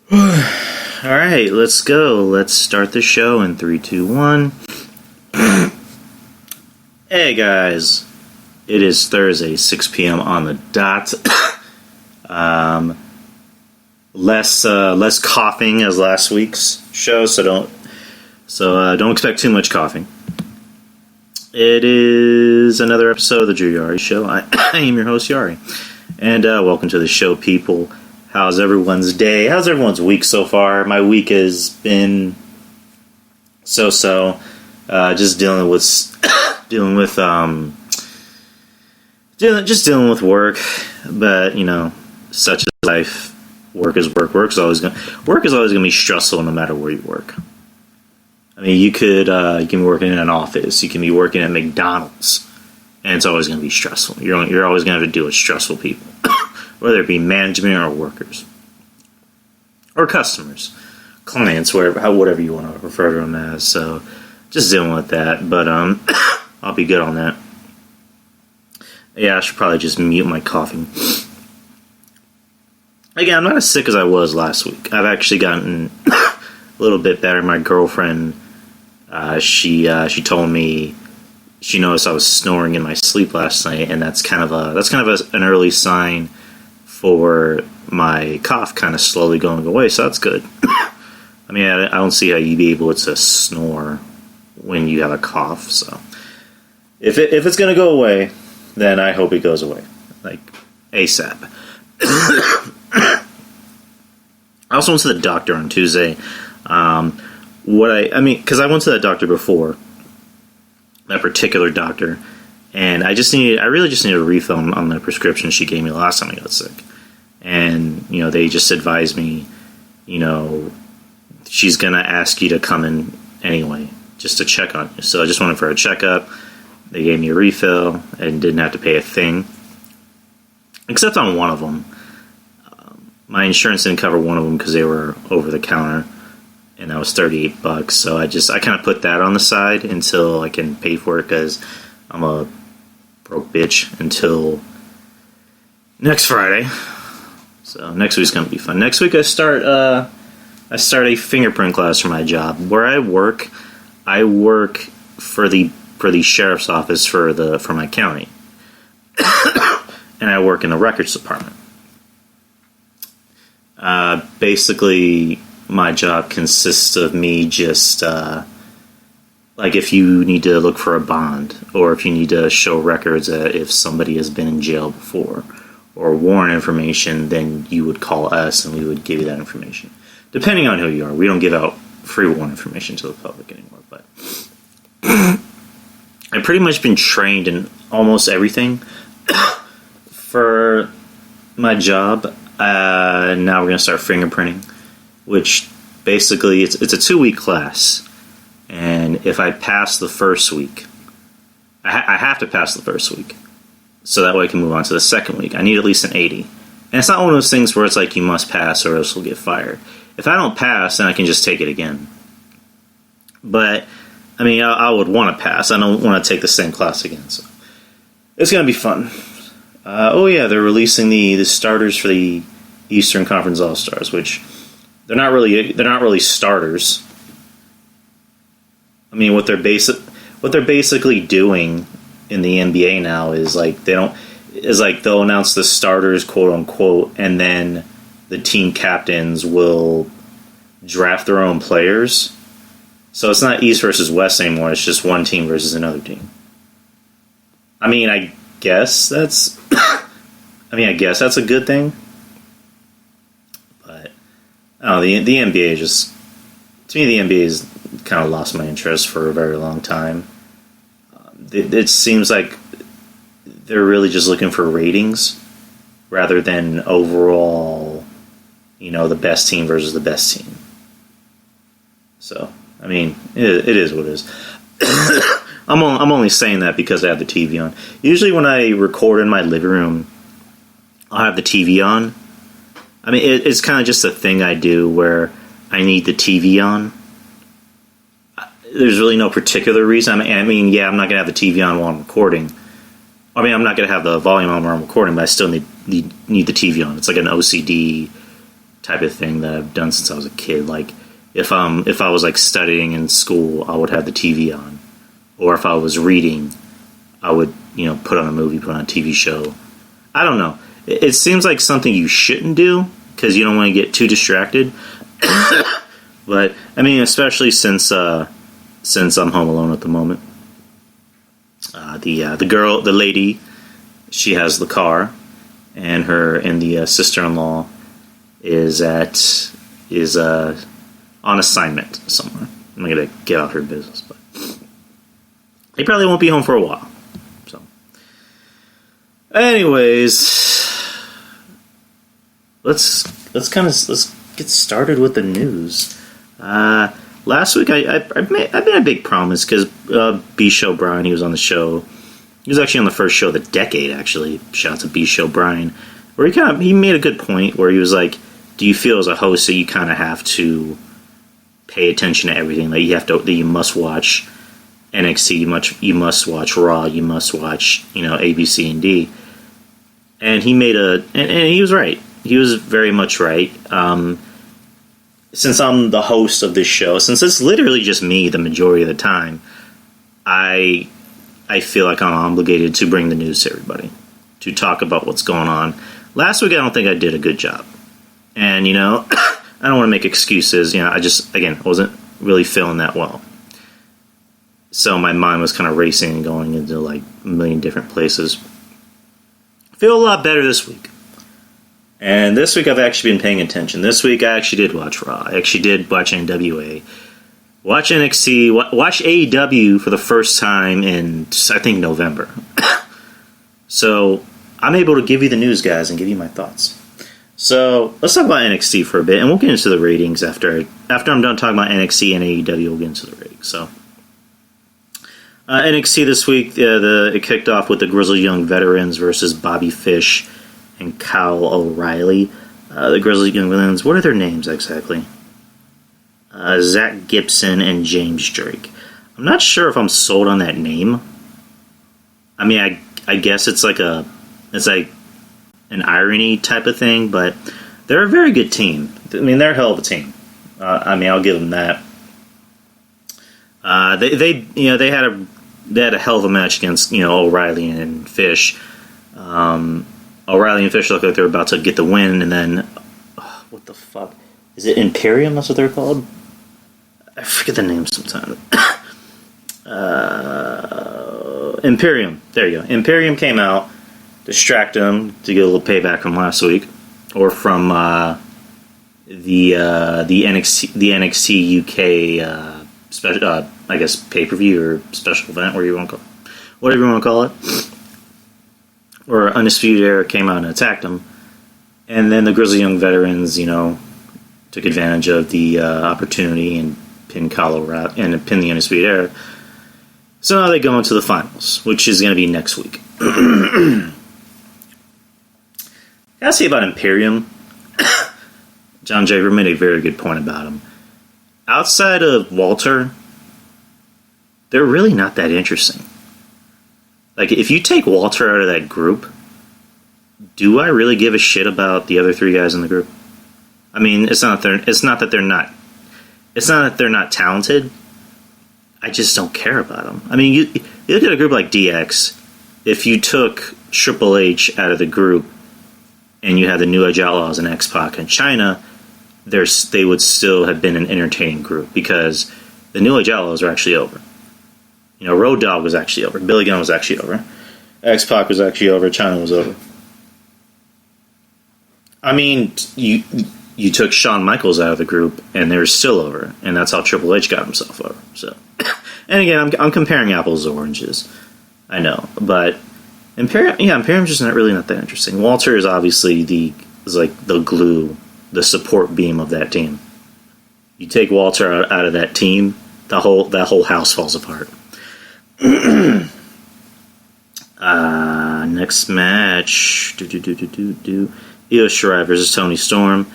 All right, let's go. Let's start the show in 3, 2, 1. Hey guys, it is Thursday, 6 p.m. on the dot. Less coughing as last week's show, so don't expect too much coughing. It is another episode of the Yari Show. I am your host Yari, and welcome to the show, people. How's everyone's day? How's everyone's week so far? My week has been so. Just dealing with work, but such as life. Work is work. Work is always gonna be stressful no matter where you work. I mean, you can be working in an office, you can be working at McDonald's, and it's always gonna be stressful. You're always gonna have to deal with stressful people, whether it be management or workers or customers, clients, whatever you want to refer to them as. So, just dealing with that, but I'll be good on that. Yeah, I should probably just mute my coughing. Again, I'm not as sick as I was last week. I've actually gotten a little bit better. My girlfriend, she told me she noticed I was snoring in my sleep last night, and that's kind of an early sign for my cough kind of slowly going away. So that's good. I mean, I don't see how you'd be able to snore when you have a cough. So if it's gonna go away, then I hope it goes away, like ASAP. I also went to the doctor on Tuesday. Because I went to that doctor before, that particular doctor, and I really just needed a refill on the prescription she gave me the last time I got sick. And they just advised me, she's gonna ask you to come in anyway, just to check on you. So I just went for a checkup. They gave me a refill and didn't have to pay a thing, except on one of them. My insurance didn't cover one of them because they were over the counter, and that was $38. So I kind of put that on the side until I can pay for it, because I'm a broke bitch until next Friday. So next week's gonna be fun. Next week I start a fingerprint class for my job. Where I work for the sheriff's office for my county, and I work in the records department. Basically, my job consists of me just, like if you need to look for a bond, or if you need to show records if somebody has been in jail before, or warrant information, then you would call us and we would give you that information. Depending on who you are. We don't give out free warrant information to the public anymore, but I've pretty much been trained in almost everything for my job. Now we're going to start fingerprinting, which basically it's a 2-week class. And if I pass the first week, I have to pass the first week, so that way I can move on to the second week. I need at least an 80. And it's not one of those things where it's like you must pass or else you'll get fired. If I don't pass, then I can just take it again. But, I mean, I would want to pass. I don't want to take the same class again. So it's going to be fun. They're releasing the starters for the Eastern Conference All-Stars, which they're not really starters. I mean, what they're basically doing in the NBA now is they'll announce the starters, quote unquote, and then the team captains will draft their own players. So it's not East versus West anymore. It's just one team versus another team. I mean, I guess that's a good thing. But the NBA the NBA has kind of lost my interest for a very long time. It seems like they're really just looking for ratings rather than overall, the best team versus the best team. So, I mean, it is what it is. I'm only saying that because I have the TV on. Usually when I record in my living room, I'll have the TV on. I mean, it's kind of just a thing I do where I need the TV on. There's really no particular reason. I mean, I'm not going to have the TV on while I'm recording. I mean, I'm not going to have the volume on while I'm recording, but I still need the TV on. It's like an OCD type of thing that I've done since I was a kid. Like if I was like studying in school, I would have the TV on, or if I was reading, I would put on a movie, put on a TV show. I don't know. It seems like something you shouldn't do because you don't want to get too distracted. But I mean, especially since I'm home alone at the moment. The lady, she has the car, and the sister-in-law is on assignment somewhere. I'm not gonna get out her business, but they probably won't be home for a while. So, anyways, let's get started with the news. Last week I made a big promise because B. Show Brian, he was on the show. He was actually on the first show of the decade. Actually, shout out to B. Show Brian, where he made a good point where he was like, "Do you feel as a host that you kind of have to pay attention to everything? Like that you must watch NXT, you must watch Raw, you must watch A, B, C, and D." And he made and he was right. He was very much right. Since I'm the host of this show, since it's literally just me the majority of the time, I feel like I'm obligated to bring the news to everybody, to talk about what's going on. Last week, I don't think I did a good job. And, I don't want to make excuses. I wasn't really feeling that well. So my mind was kind of racing and going into, like, a million different places. I feel a lot better this week. And this week I've actually been paying attention. This week I actually did watch Raw. I actually did watch NWA. Watch NXT. Watch AEW for the first time in, I think, November. So I'm able to give you the news, guys, and give you my thoughts. So let's talk about NXT for a bit, and we'll get into the ratings after I'm done talking about NXT and AEW. We'll get into the ratings. So NXT this week, it kicked off with the Grizzled Young Veterans versus Bobby Fish and Kyle O'Reilly. The Grizzled Young Veterans, what are their names exactly? Zach Gibson and James Drake. I'm not sure if I'm sold on that name. I mean, I guess it's like an irony type of thing, but they're a very good team. I mean, they're a hell of a team. I'll give them that. They had a hell of a match against O'Reilly and Fish. O'Reilly and Fish look like they're about to get the win, and then what the fuck is it? Imperium? That's what they're called. I forget the name sometimes. Imperium. There you go. Imperium came out, distract them to get a little payback from last week, or from the NXT UK special, I guess pay-per-view or special event, whatever you want to call it. Or Undisputed Era came out and attacked them, and then the Grizzly Young Veterans, took advantage of the opportunity and pinned Colorado and pinned the Undisputed Era. So now they go into the finals, which is going to be next week. Gotta say about Imperium, John Draper made a very good point about him. Outside of Walter, they're really not that interesting. Like, if you take Walter out of that group, do I really give a shit about the other three guys in the group? I mean, it's not that they're not talented. I just don't care about them. I mean, you look at a group like DX. If you took Triple H out of the group and you had the New Age Outlaws and X-Pac and China, they would still have been an entertaining group because the New Age Outlaws are actually over. Road Dogg was actually over. Billy Gunn was actually over. X-Pac was actually over. China was over. I mean, you took Shawn Michaels out of the group, and they're still over, and that's how Triple H got himself over. So, and again, I'm comparing apples to oranges. I know, but Imperium's just not that interesting. Walter is obviously the glue, the support beam of that team. You take Walter out of that team, that whole house falls apart. Next match, Io Shirai versus Toni Storm.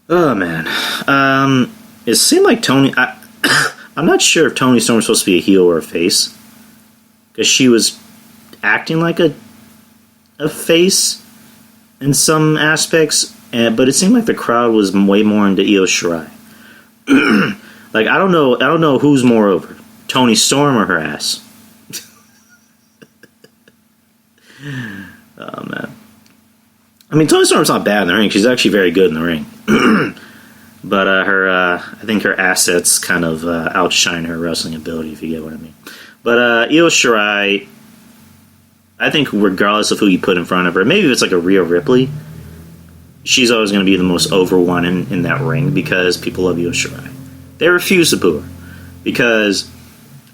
Oh man, it seemed like Toni. I'm not sure if Toni Storm was supposed to be a heel or a face, because she was acting like a face in some aspects, but it seemed like the crowd was way more into Io Shirai. Like I don't know who's more over, Toni Storm or her ass. Oh man, I mean Toni Storm's not bad in the ring. She's actually very good in the ring. But I think her assets kind of outshine her wrestling ability, if you get what I mean. But Io Shirai, I think regardless of who you put in front of her, maybe if it's like a Rhea Ripley, she's always going to be the most over one in that ring because people love Io Shirai. They refuse to boo her because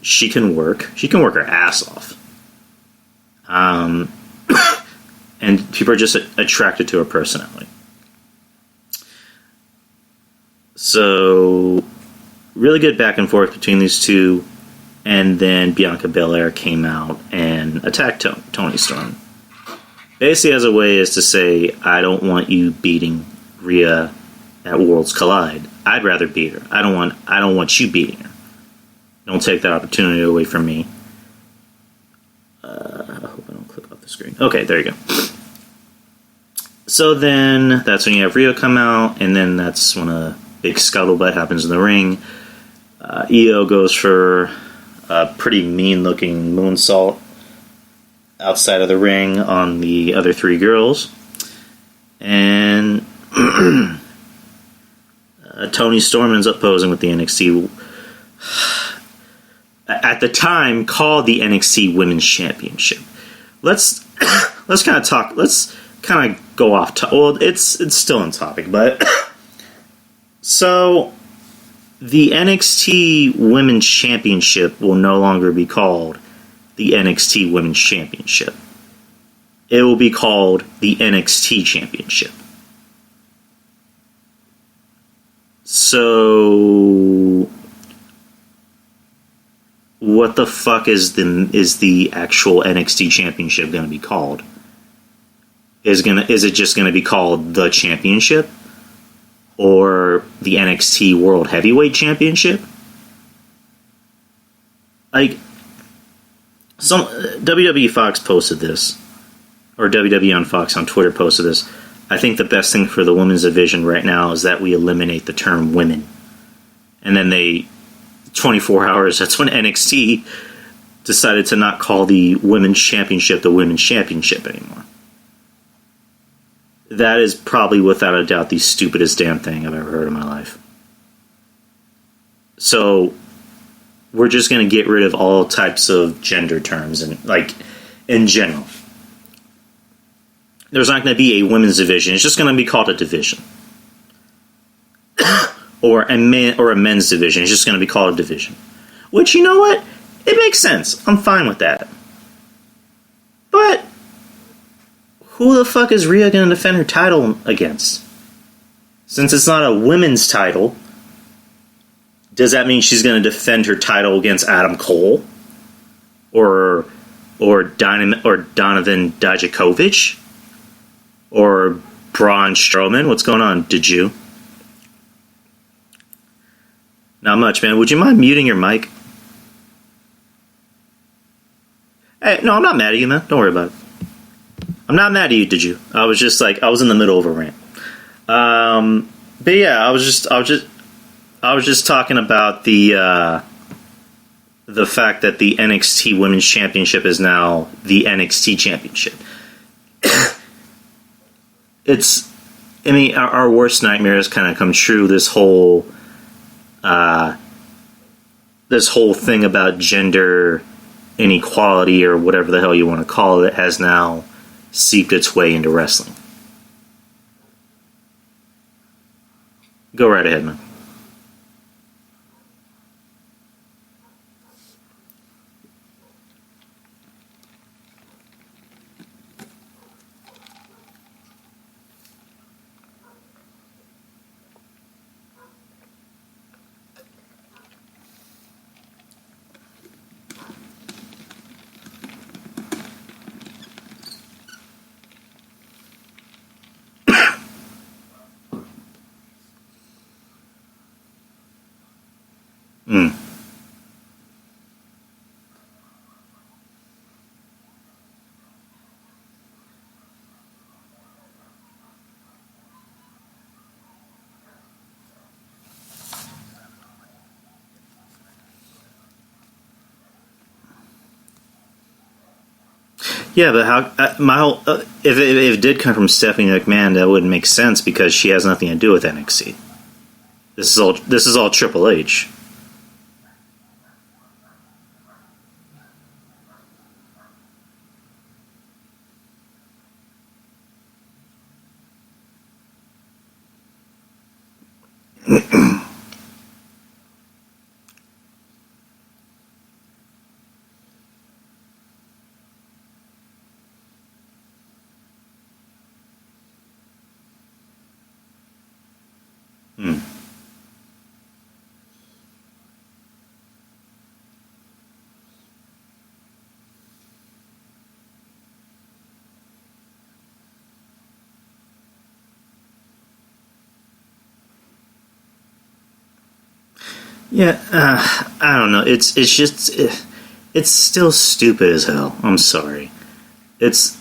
she can work. She can work her ass off. And people are just attracted to her personality. So, really good back and forth between these two. And then Bianca Belair came out and attacked Toni Storm. Basically, as a way is to say, I don't want you beating Rhea at Worlds Collide. I'd rather beat her. I don't want you beating her. Don't take that opportunity away from me. I hope I don't click off the screen. Okay, there you go. So then, that's when you have Rhea come out, and then that's when a big scuttlebutt happens in the ring. Io goes for a pretty mean-looking moonsault outside of the ring on the other three girls. And Toni Storm ends up posing with the NXT, at the time, called the NXT Women's Championship. Let's kind of go off. Well, it's still on topic, but so the NXT Women's Championship will no longer be called the NXT Women's Championship. It will be called the NXT Championship. So, what the fuck is the actual NXT Championship going to be called? Is it just going to be called the Championship? Or the NXT World Heavyweight Championship? Like, some WWE Fox posted this, or WWE on Fox on Twitter posted this. I think the best thing for the women's division right now is that we eliminate the term women. And then 24 hours, that's when NXT decided to not call the Women's Championship the Women's Championship anymore. That is probably, without a doubt, the stupidest damn thing I've ever heard in my life. So, we're just going to get rid of all types of gender terms, and like, in general. There's not going to be a women's division. It's just going to be called a division. or a men's division. It's just going to be called a division. Which, you know what? It makes sense. I'm fine with that. But who the fuck is Rhea going to defend her title against? Since it's not a women's title, does that mean she's going to defend her title against Adam Cole? Or Donovan Dijakovic? Or Braun Strowman? What's going on, did you? Not much, man. Would you mind muting your mic? Hey, no, I'm not mad at you, man. Don't worry about it. I'm not mad at you, did you? I was just I was in the middle of a rant. But yeah, I was just talking about the fact that the NXT Women's Championship is now the NXT Championship. Our worst nightmare has kind of come true. This whole thing about gender inequality, or whatever the hell you want to call it, has now seeped its way into wrestling. Go right ahead, man. Yeah, but how? My whole if it did come from Stephanie McMahon, that wouldn't make sense because she has nothing to do with NXT. This is all Triple H. Hmm. Yeah, I don't know. It's just it's still stupid as hell. I'm sorry. It's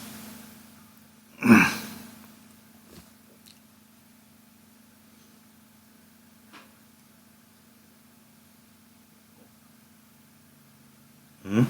Hmm?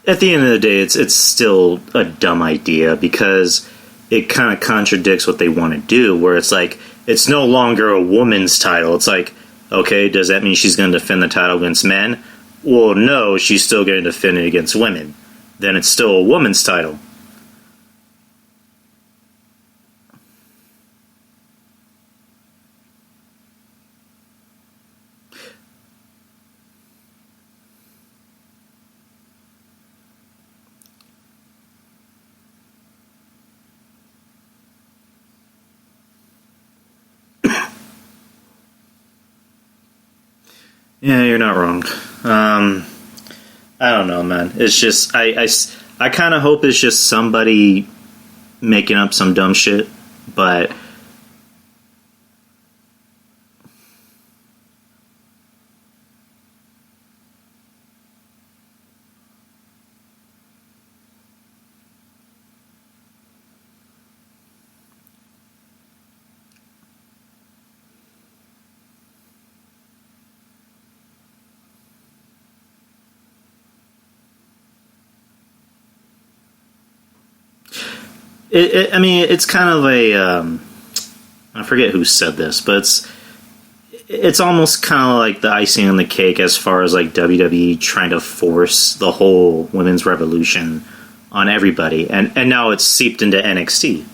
At the end of the day, it's still a dumb idea because it kind of contradicts what they want to do. Where it's like it's no longer a woman's title. It's like, okay, does that mean she's going to defend the title against men? Well, no, she's still going to defend it against women. Then it's still a woman's title. Yeah, you're not wrong. I don't know, man. It's just I kind of hope it's just somebody making up some dumb shit, but I mean, it's kind of a I forget who said this, but it's almost kind of like the icing on the cake as far as like WWE trying to force the whole women's revolution on everybody, and now it's seeped into NXT.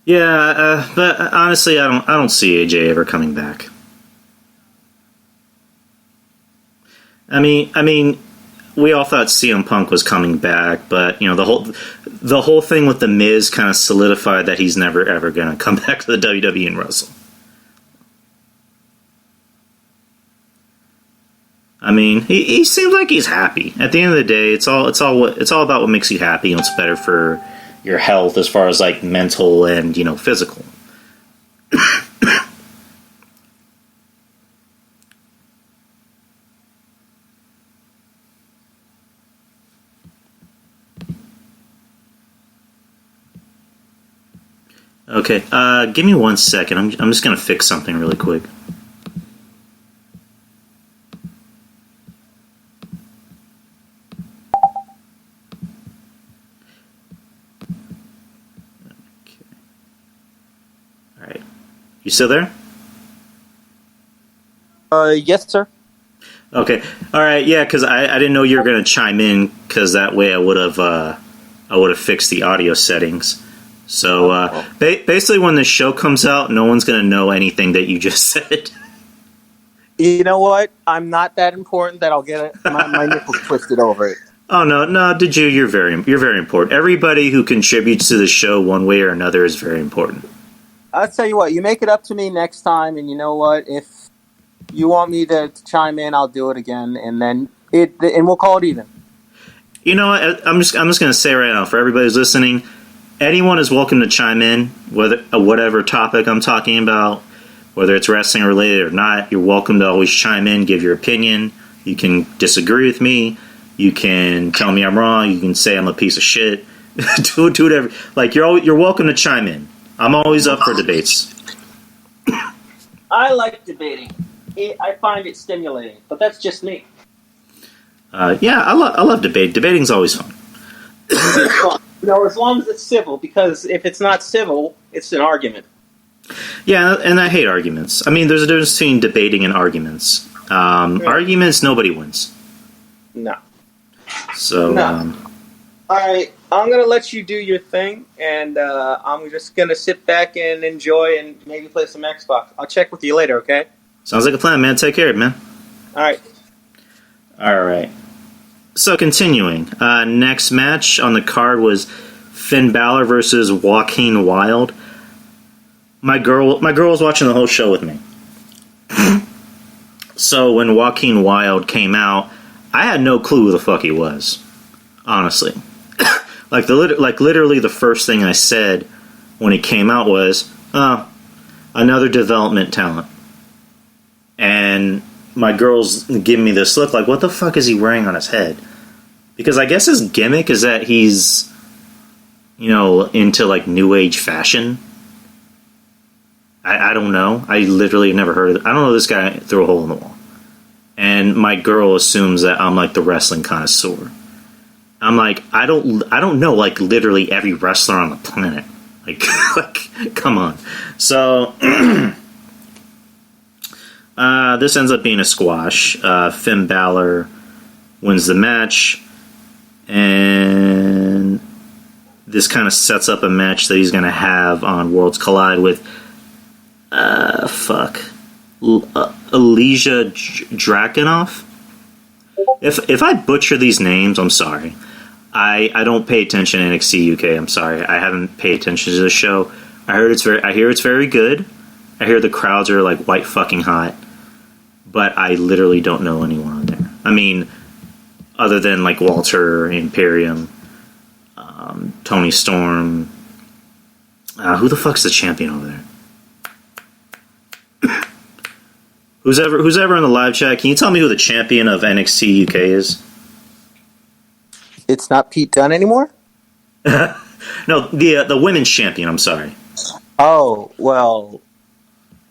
Yeah, but honestly, I don't see AJ ever coming back. I mean, we all thought CM Punk was coming back, but you know the whole thing with the Miz kind of solidified that he's never ever going to come back to the WWE and wrestle. I mean, he seems like he's happy. At the end of the day, it's all about what makes you happy and what's better for your health as far as like mental and physical. Okay, give me 1 second. I'm just gonna fix something really quick. Okay. All right, you still there? Yes, sir. Okay, all right, yeah, because I didn't know you were gonna chime in, because that way I would have fixed the audio settings. So basically, when the show comes out, no one's gonna know anything that you just said. You know what? I'm not that important that I'll get my nipples twisted over it. Oh no, did you? You're very important. Everybody who contributes to the show one way or another is very important. I'll tell you what. You make it up to me next time, and you know what? If you want me to chime in, I'll do it again, and then we'll call it even. You know what? I'm just gonna say right now for everybody who's listening, anyone is welcome to chime in, whatever topic I'm talking about, whether it's wrestling related or not. You're welcome to always chime in, give your opinion. You can disagree with me. You can tell me I'm wrong. You can say I'm a piece of shit. do whatever. Like, you're welcome to chime in. I'm always up for debates. I like debating. I find it stimulating, but that's just me. Yeah, I love debate. Debating's always fun. As long as it's civil, because if it's not civil, it's an argument. Yeah, and I hate arguments. I mean, there's a difference between debating and arguments. Arguments, nobody wins. No. So, no. All right, I'm going to let you do your thing, and I'm just going to sit back and enjoy and maybe play some Xbox. I'll check with you later, okay? Sounds like a plan, man. Take care, man. All right. All right. So, continuing. Next match on the card was Finn Balor versus Joaquin Wilde. My girl was watching the whole show with me. So, when Joaquin Wilde came out, I had no clue who the fuck he was. Honestly. Literally the first thing I said when he came out was, another development talent. And my girl's giving me this look like, what the fuck is he wearing on his head? Because I guess his gimmick is that he's, into, like, new age fashion. I don't know. I literally have never heard of it. I don't know this guy through a hole in the wall. And my girl assumes that I'm, like, the wrestling connoisseur. I'm like, I don't know, like, literally every wrestler on the planet. Like, come on. So, this ends up being a squash. Finn Balor wins the match. And this kind of sets up a match that he's going to have on Worlds Collide with, Elijah Dragunov. If I butcher these names, I'm sorry. I don't pay attention to NXT UK. I'm sorry. I haven't paid attention to the show. I hear it's very good. I hear the crowds are like white fucking hot. But I literally don't know anyone on there. I mean, other than like Walter, Imperium, Tony Storm. Who the fuck's the champion over there? Who's ever in the live chat? Can you tell me who the champion of NXT UK is? It's not Pete Dunne anymore? No, the women's champion. I'm sorry. Oh well,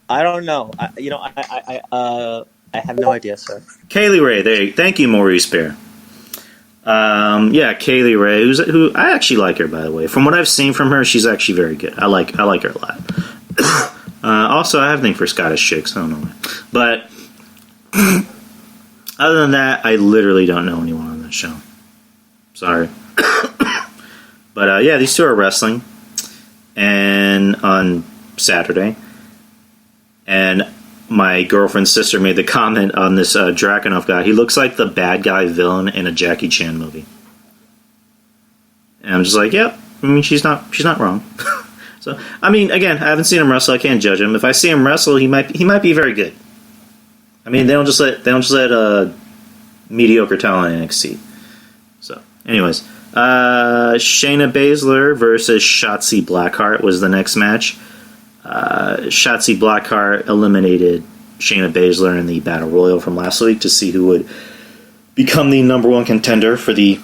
I don't know. I have no idea, sir. Kaylee Ray. Thank you, Maurice Bear. Yeah, Kaylee Ray. Who I actually like her, by the way. From what I've seen from her, she's actually very good. I like her a lot. Also, I have a thing for Scottish chicks. I don't know why. But other than that, I literally don't know anyone on that show. Sorry. But yeah, these two are wrestling. And on Saturday. And my girlfriend's sister made the comment on this Dragunov guy. He looks like the bad guy villain in a Jackie Chan movie. And I'm just like, yep. I mean, she's not wrong. So, I mean, again, I haven't seen him wrestle. I can't judge him. If I see him wrestle, he might be very good. I mean, they don't just let mediocre talent in NXT. So, anyways, Shayna Baszler versus Shotzi Blackheart was the next match. Shotzi Blackheart eliminated Shayna Baszler in the Battle Royal from last week to see who would become the number one contender for the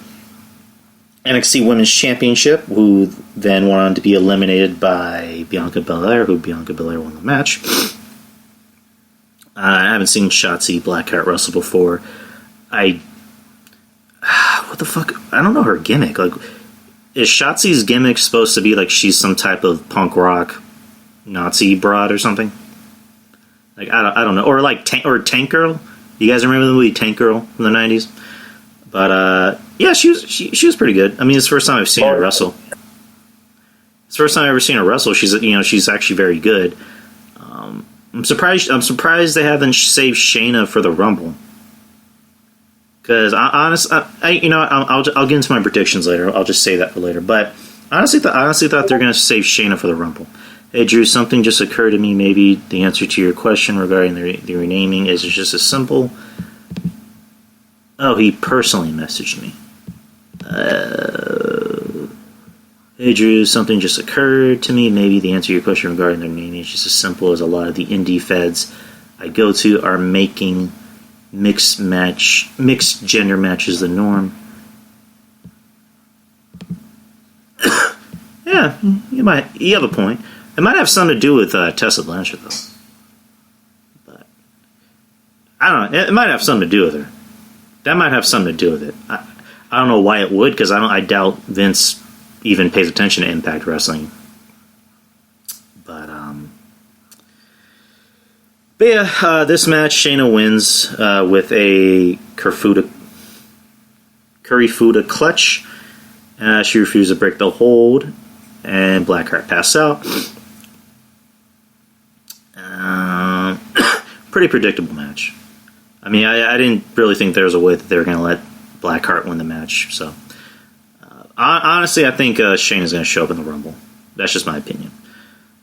NXT Women's Championship, who then went on to be eliminated by Bianca Belair, who Bianca Belair won the match. I haven't seen Shotzi Blackheart wrestle before. What the fuck? I don't know her gimmick. Like, is Shotzi's gimmick supposed to be like she's some type of punk rock Nazi broad or something? Like, I don't know. Or like Tank Girl. You guys remember the movie Tank Girl from the 90s? But yeah, she was pretty good. I mean, it's the first time I've seen her wrestle. It's the first time I've ever seen her wrestle. She's actually very good. I'm surprised they haven't saved Shayna for the Rumble. Because I'll get into my predictions later. I'll just say that for later. But I honestly thought they're going to save Shayna for the Rumble. Hey, Drew, something just occurred to me. Maybe the answer to your question regarding the renaming is just as simple. Oh, he personally messaged me. Hey, Drew, something just occurred to me. Maybe the answer to your question regarding their naming is just as simple as a lot of the indie feds I go to are making mixed gender match is the norm. Yeah, you have a point. It might have something to do with Tessa Blanchard, though. But I don't know. It might have something to do with her. That might have something to do with it. I don't know why it would, because I doubt Vince even pays attention to Impact Wrestling. But yeah, this match, Shayna wins with a Kirifuda clutch. She refused to break the hold, and Blackheart passed out. Pretty predictable match. I mean, I didn't really think there was a way that they were going to let Blackheart win the match. So, honestly, I think Shayna's going to show up in the Rumble. That's just my opinion.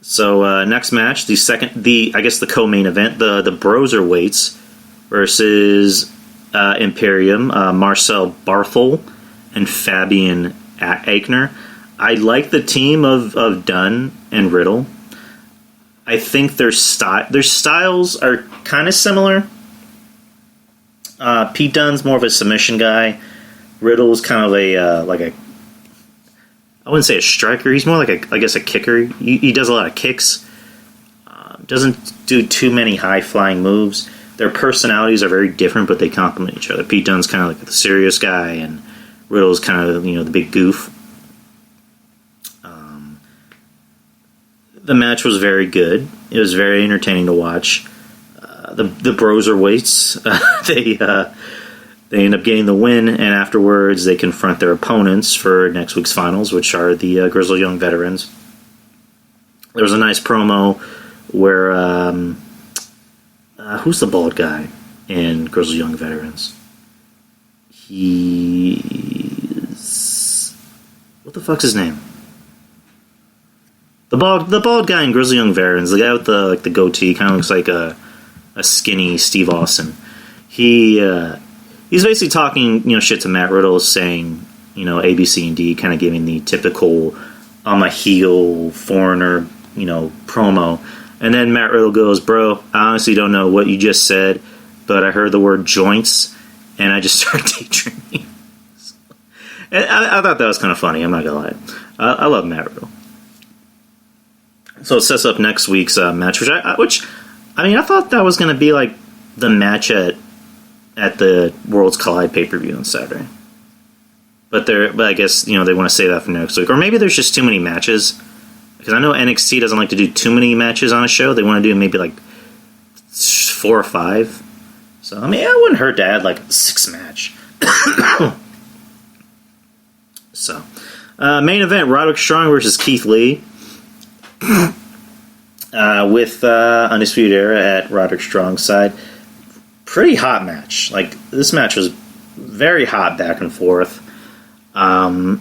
So next match, the co-main event, the Broserweights versus Imperium, Marcel Barthel and Fabian Aichner. I like the team of Dunn and Riddle. I think their styles are kind of similar. Pete Dunne's more of a submission guy. Riddle's kind of a I wouldn't say a striker. He's more like a kicker. He does a lot of kicks. Doesn't do too many high-flying moves. Their personalities are very different, but they complement each other. Pete Dunne's kind of like the serious guy, and Riddle's kind of the big goof. The match was very good. It was very entertaining to watch. The Broserweights, they end up getting the win, and afterwards they confront their opponents for next week's finals, which are the Grizzled Young Veterans. There was a nice promo where who's the bald guy in Grizzled Young Veterans? What the fuck's his name? The bald guy in Grizzled Young Veterans, the guy with the goatee, kind of looks like a skinny Steve Austin. He's basically talking shit to Matt Riddle, saying A, B, C, and D, kind of giving the typical I'm a heel foreigner promo. And then Matt Riddle goes, "Bro, I honestly don't know what you just said, but I heard the word joints, and I just started daydreaming." And I thought that was kind of funny. I'm not gonna lie. I love Matt Riddle. So it sets up next week's match, which I thought that was going to be like the match at the Worlds Collide pay-per-view on Saturday. But I guess they want to save that for next week, or maybe there's just too many matches. Because I know NXT doesn't like to do too many matches on a show. They want to do maybe like 4 or 5. So I mean, it wouldn't hurt to add like a 6 match. So main event: Roderick Strong versus Keith Lee. With Undisputed Era at Roderick Strong's side. Pretty hot match. Like, this match was very hot back and forth. I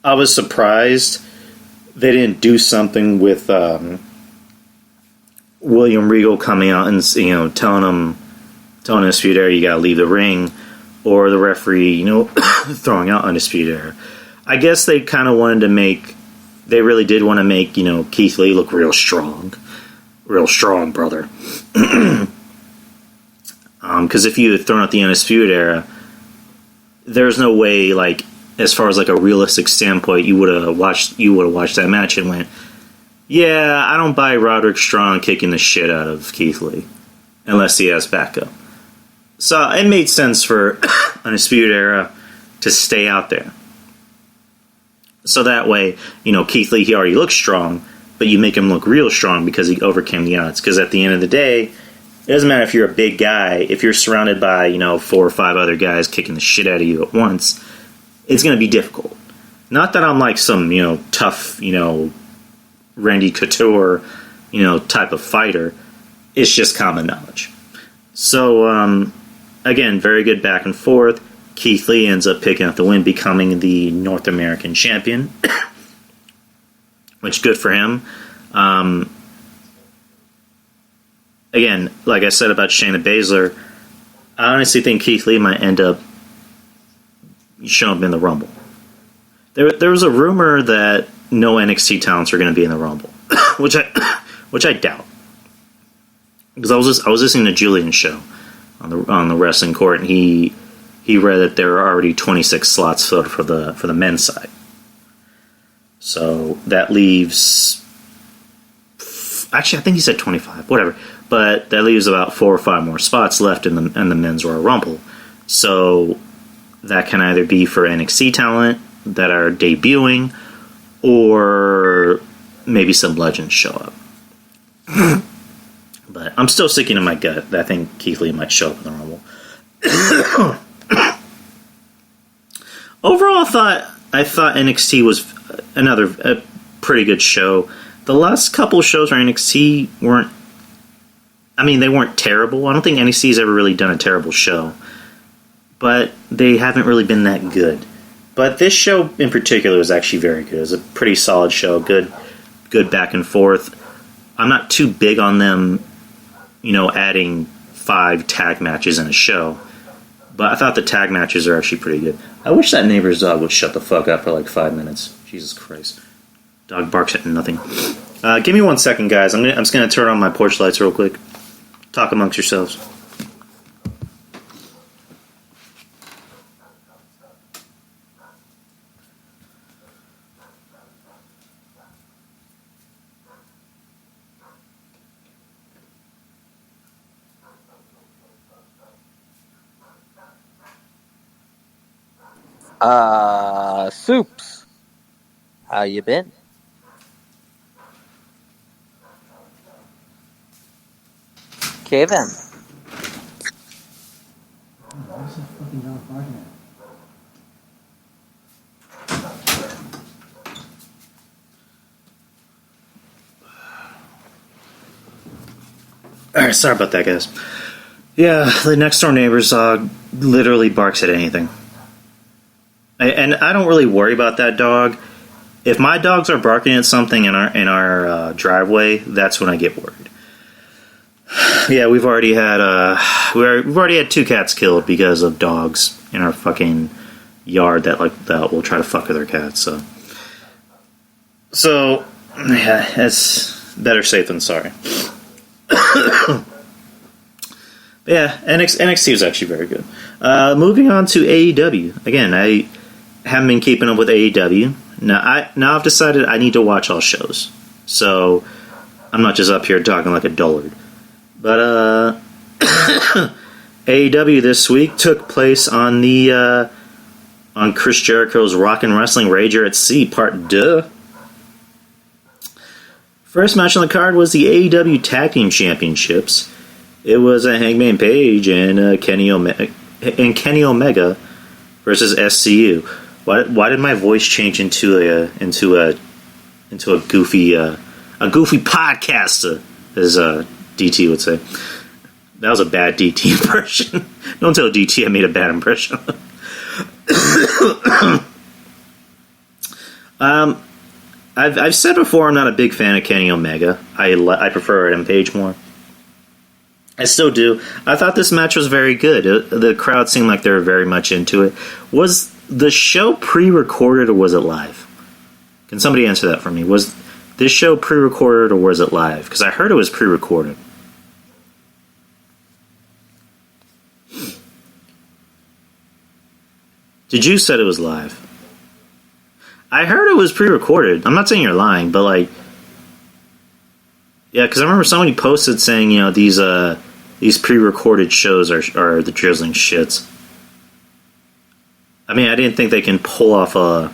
was surprised they didn't do something with William Regal coming out and telling Undisputed Era you gotta leave the ring, or the referee throwing out Undisputed Era. I guess they kind of wanted to make. They really did want to make, Keith Lee look real strong. Real strong, brother. Because if you had thrown out the Undisputed Era, there's no way, like, as far as like a realistic standpoint, you would have watched that match and went, yeah, I don't buy Roderick Strong kicking the shit out of Keith Lee unless he has backup. So it made sense for Undisputed Era to stay out there. So that way, Keith Lee, he already looks strong, but you make him look real strong because he overcame the odds. Because at the end of the day, it doesn't matter if you're a big guy. If you're surrounded by, 4 or 5 other guys kicking the shit out of you at once, it's going to be difficult. Not that I'm like some, tough, Randy Couture, type of fighter. It's just common knowledge. So, again, very good back and forth. Keith Lee ends up picking up the win, becoming the North American champion, which good for him. Again, like I said about Shayna Baszler, I honestly think Keith Lee might end up showing up in the Rumble. There was a rumor that no NXT talents are going to be in the Rumble, which I doubt. Because I was listening to Julian's show on the wrestling court, and he read that there are already 26 slots filled for the men's side. So that leaves, actually I think he said 25, whatever. But that leaves about 4 or 5 more spots left in the men's Royal Rumble. So that can either be for NXT talent that are debuting, or maybe some legends show up. But I'm still sticking to my gut that I think Keith Lee might show up in the Rumble. Overall, I thought NXT was a pretty good show. The last couple shows for NXT weren't, they weren't terrible. I don't think NXT's ever really done a terrible show, but they haven't really been that good. But this show in particular was actually very good. It was a pretty solid show, good back and forth. I'm not too big on them, adding 5 tag matches in a show, but I thought the tag matches are actually pretty good. I wish that neighbor's dog would shut the fuck up for like 5 minutes. Jesus Christ. Dog barks at nothing. Give me 1 second, guys. I'm just going to turn on my porch lights real quick. Talk amongst yourselves. Soups. How you been? Kevin. Alright, sorry about that, guys. Yeah, the next door neighbor's dog literally barks at anything. And I don't really worry about that dog. If my dogs are barking at something in our driveway, that's when I get worried. Yeah, we've already had 2 cats killed because of dogs in our fucking yard that will try to fuck with our cats. So yeah, it's better safe than sorry. Yeah, NXT was actually very good. Moving on to AEW. Again, I haven't been keeping up with AEW. Now I've decided I need to watch all shows. So I'm not just up here talking like a dullard. But AEW this week took place on Chris Jericho's Rockin' Wrestling Rager at Sea Part 2. First match on the card was the AEW Tag Team Championships. It was a Hangman Page and Kenny Omega versus SCU. Why did my voice change into a goofy podcaster, as DT would say? That was a bad DT impression. Don't tell DT I made a bad impression. I've said before I'm not a big fan of Kenny Omega. I prefer Adam Page more. I still do. I thought this match was very good. The crowd seemed like they were very much into it. Was the show pre-recorded or was it live? Can somebody answer that for me? Was this show pre-recorded or was it live? Because I heard it was pre-recorded. Did you said it was live? I heard it was pre-recorded. I'm not saying you're lying, but like, yeah, because I remember somebody posted saying, these pre-recorded shows are the drizzling shits. I mean, I didn't think they can pull off a...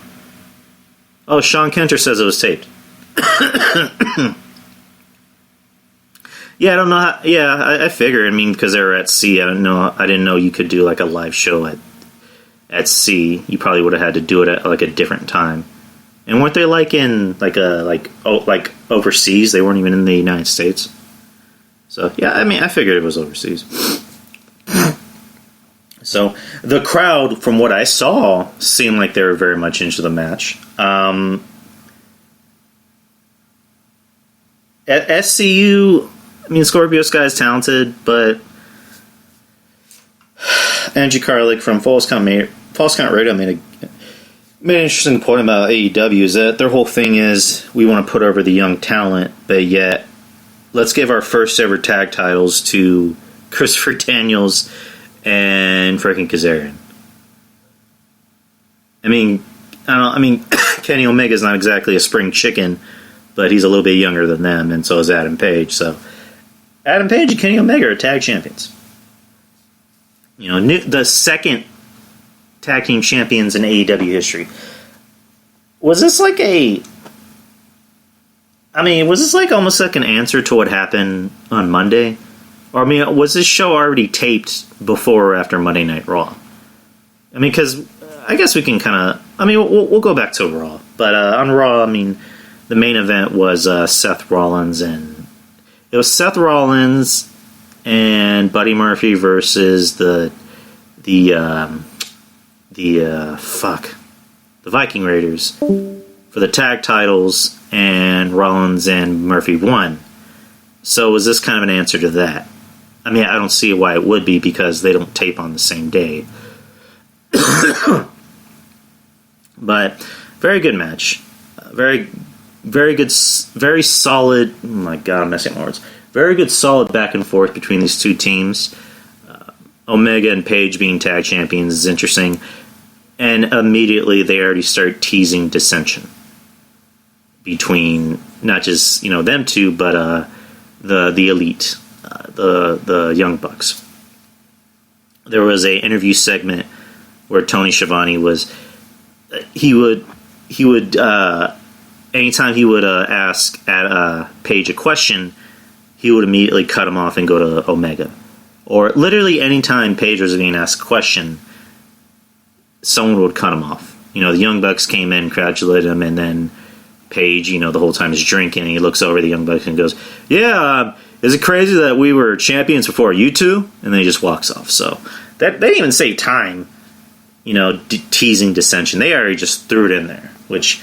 Oh, Sean Kenter says it was taped. Yeah, I don't know how... Yeah, I figured. I mean, because they were at sea, I didn't know you could do like a live show at sea. You probably would have had to do it at like a different time. And weren't they like in like overseas? They weren't even in the United States. So yeah, I mean, I figured it was overseas. So the crowd, from what I saw, seemed like they were very much into the match. At SCU, I mean, Scorpio Sky is talented, but Angie Karlik from False Count Radio made an interesting point about AEW, is that their whole thing is we want to put over the young talent, but yet let's give our first ever tag titles to Christopher Daniels and freaking Kazarian. I mean, Kenny Omega's not exactly a spring chicken, but he's a little bit younger than them, and so is Adam Page. So, Adam Page and Kenny Omega are tag champions. The second tag team champions in AEW history. Was this like almost like an answer to what happened on Monday? Or, was this show already taped before or after Monday Night Raw? Because I guess we can kind of... we'll go back to Raw. But on Raw, the main event was Seth Rollins and... It was Seth Rollins and Buddy Murphy versus the Viking Raiders for the tag titles, and Rollins and Murphy won. So was this kind of an answer to that? I don't see why it would be, because they don't tape on the same day. But very good match. Very good, very solid. Oh my god, I'm messing up words. Very good, solid back and forth between these two teams. Omega and Page being tag champions is interesting. And immediately they already start teasing dissension between not just them two, but the Elite, the Young Bucks. There was a interview segment where Tony Schiavone he would anytime he would ask Page a question, he would immediately cut him off and go to Omega. Or literally anytime Page was being asked a question, someone would cut him off. The Young Bucks came in, congratulated him, and then Page, the whole time is drinking, and he looks over the Young Bucks and goes, "Yeah, is it crazy that we were champions before you two?" And then he just walks off. So that they didn't even say time, teasing dissension. They already just threw it in there, which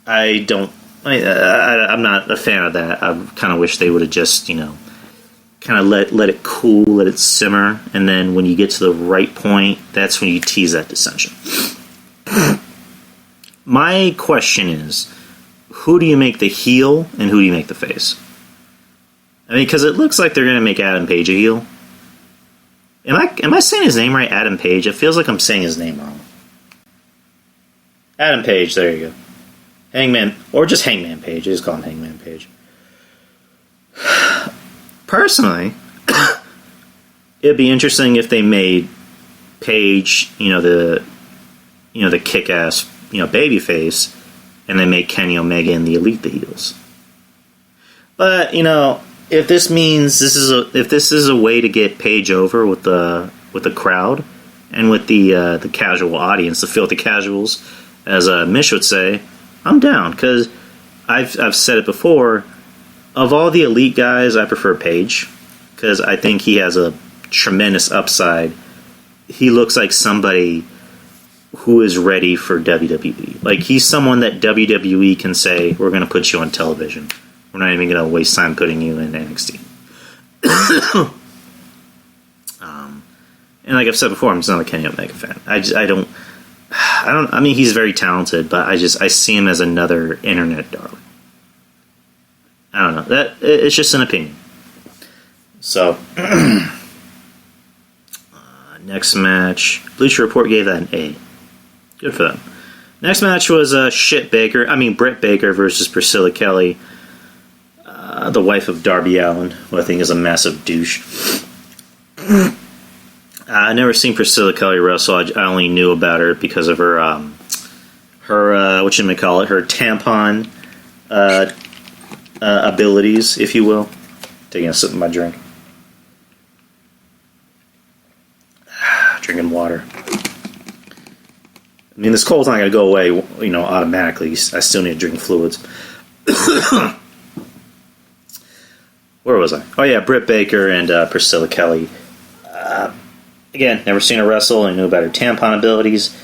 I'm not a fan of that. I kind of wish they would have just, kind of let it cool, let it simmer, and then when you get to the right point, that's when you tease that dissension. My question is, who do you make the heel and who do you make the face? Because it looks like they're going to make Adam Page a heel. Am I saying his name right, Adam Page? It feels like I'm saying his name wrong. Adam Page, there you go. Hangman, or just Hangman Page. I just call him Hangman Page. Personally, it'd be interesting if they made Page, the kick-ass, babyface, and they make Kenny Omega and the Elite the heels. But if this means if this is a way to get Page over with the crowd and with the casual audience, the filthy casuals, as Mish would say, I'm down, because I've said it before. Of all the Elite guys, I prefer Page, because I think he has a tremendous upside. He looks like somebody who is ready for WWE. Like, he's someone that WWE can say, we're going to put you on television. We're not even going to waste time putting you in NXT. And like I've said before, I'm just not a Kenny Omega fan. He's very talented, but I see him as another internet darling. I don't know. It's just an opinion. So, next match, Bleacher Report gave that an A. Good for them. Next match was Britt Baker versus Priscilla Kelly, the wife of Darby Allin, who I think is a massive douche. I never seen Priscilla Kelly wrestle. I only knew about her because of her tampon abilities, if you will. Taking a sip of my drink. Drinking water. This cold's not going to go away, automatically. I still need to drink fluids. Where was I? Oh, yeah, Britt Baker and Priscilla Kelly. Again, never seen her wrestle. I knew about her tampon abilities.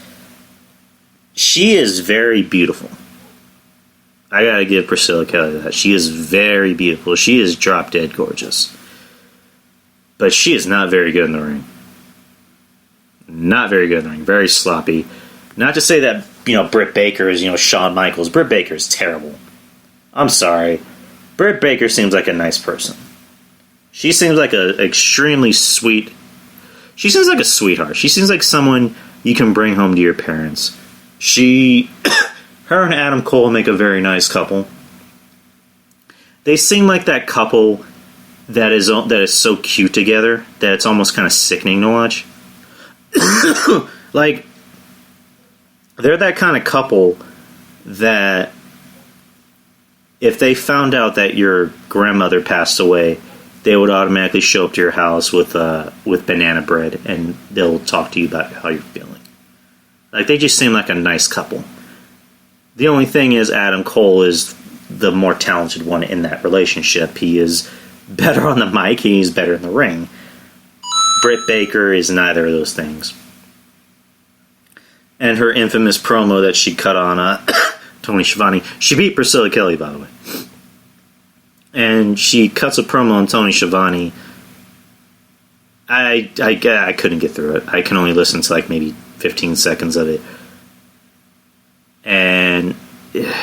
She is very beautiful. I gotta give Priscilla Kelly that. She is very beautiful. She is drop dead gorgeous. But she is not very good in the ring. Not very good in the ring. Very sloppy. Not to say that, Britt Baker is, Shawn Michaels. Britt Baker is terrible. I'm sorry. Britt Baker seems like a nice person. She seems like a extremely sweet. She seems like a sweetheart. She seems like someone you can bring home to your parents. Her and Adam Cole make a very nice couple. They seem like that couple that is so cute together that it's almost kind of sickening to watch. Like, they're that kind of couple that if they found out that your grandmother passed away, they would automatically show up to your house with banana bread, and they'll talk to you about how you're feeling. Like, they just seem like a nice couple. The only thing is Adam Cole is the more talented one in that relationship. He is better on the mic, he's better in the ring. Britt Baker is neither of those things. And her infamous promo that she cut on Tony Schiavone, she beat Priscilla Kelly, by the way. And she cuts a promo on Tony Schiavone. I couldn't get through it. I can only listen to like maybe 15 seconds of it. And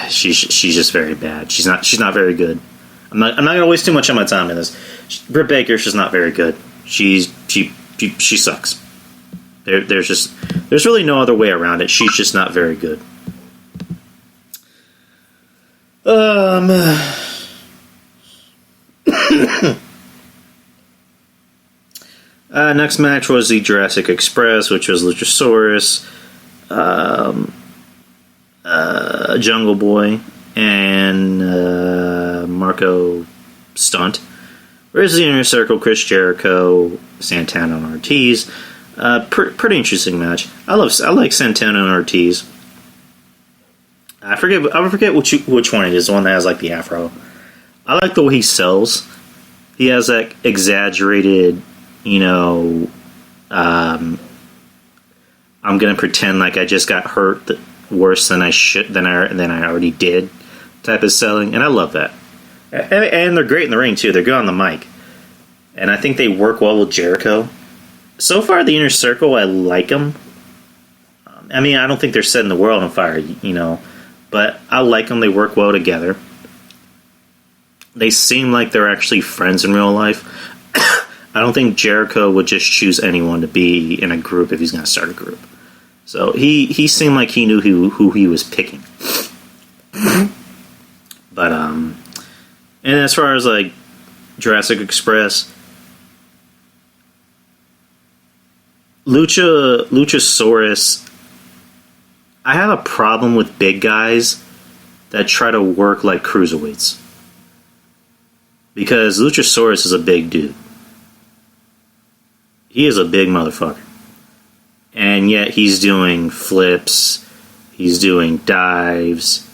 she's just very bad. She's not very good. I'm not going to waste too much of my time in this. Britt Baker, she's not very good. She sucks. There's really no other way around it. She's just not very good. Next match was the Jurassic Express, which was Luchasaurus, Jungle Boy, and Marco Stunt versus the Inner Circle, Chris Jericho, Santana, and Ortiz. Pretty interesting match. I like Santana and Ortiz. I forget which one it is. The one that has like the afro. I like the way he sells. He has that exaggerated, I'm gonna pretend like I just got hurt worse than I already did type of selling, and I love that. And they're great in the ring too. They're good on the mic, and I think they work well with Jericho. So far, the Inner Circle, I like them. I don't think they're setting the world on fire, but I like them. They work well together. They seem like they're actually friends in real life. I don't think Jericho would just choose anyone to be in a group if he's going to start a group. So he seemed like he knew who he was picking. But and as far as like Jurassic Express, Luchasaurus, I have a problem with big guys that try to work like cruiserweights. Because Luchasaurus is a big dude. He is a big motherfucker. And yet he's doing flips, he's doing dives,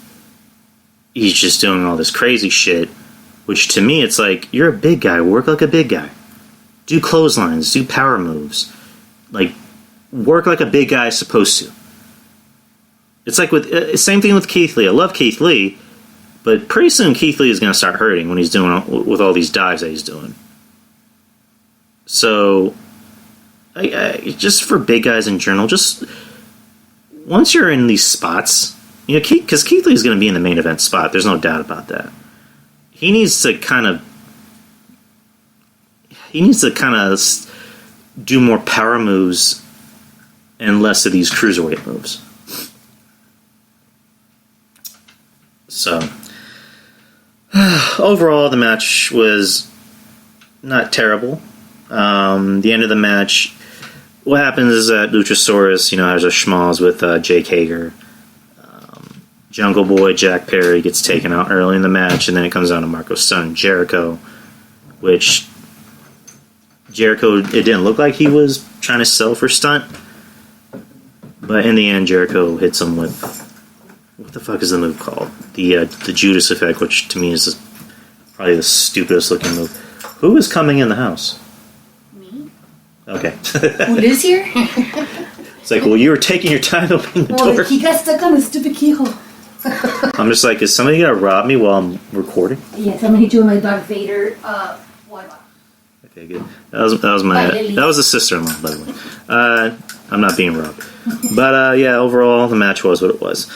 he's just doing all this crazy shit, which to me it's like, you're a big guy, work like a big guy. Do clotheslines, do power moves. Like, work like a big guy is supposed to. It's like same thing with Keith Lee. I love Keith Lee, but pretty soon Keith Lee is going to start hurting when he's doing with all these dives that he's doing. So, just for big guys in general, just once you're in these spots, because Keith Lee is going to be in the main event spot. There's no doubt about that. He needs to kind of do more power moves and less of these cruiserweight moves. So, overall, the match was not terrible. The end of the match, what happens is that Luchasaurus, has a schmoz with Jake Hager. Jungle Boy, Jack Perry gets taken out early in the match, and then it comes down to Marco's son, Jericho, which Jericho, it didn't look like he was trying to sell for Stunt, but in the end, Jericho hits him with, what the fuck is the move called? The Judas effect, which to me is probably the stupidest looking move. Who is coming in the house? Me. Okay. Who lives here? It's like, well, you were taking your time opening the door. Well, he got stuck on the stupid keyhole. I'm just like, is somebody gonna rob me while I'm recording? Yes, I'm gonna hit you with my Darth Vader water. Okay, good. That was the sister-in-law, by the way. I'm not being robbed. But yeah, overall, the match was what it was.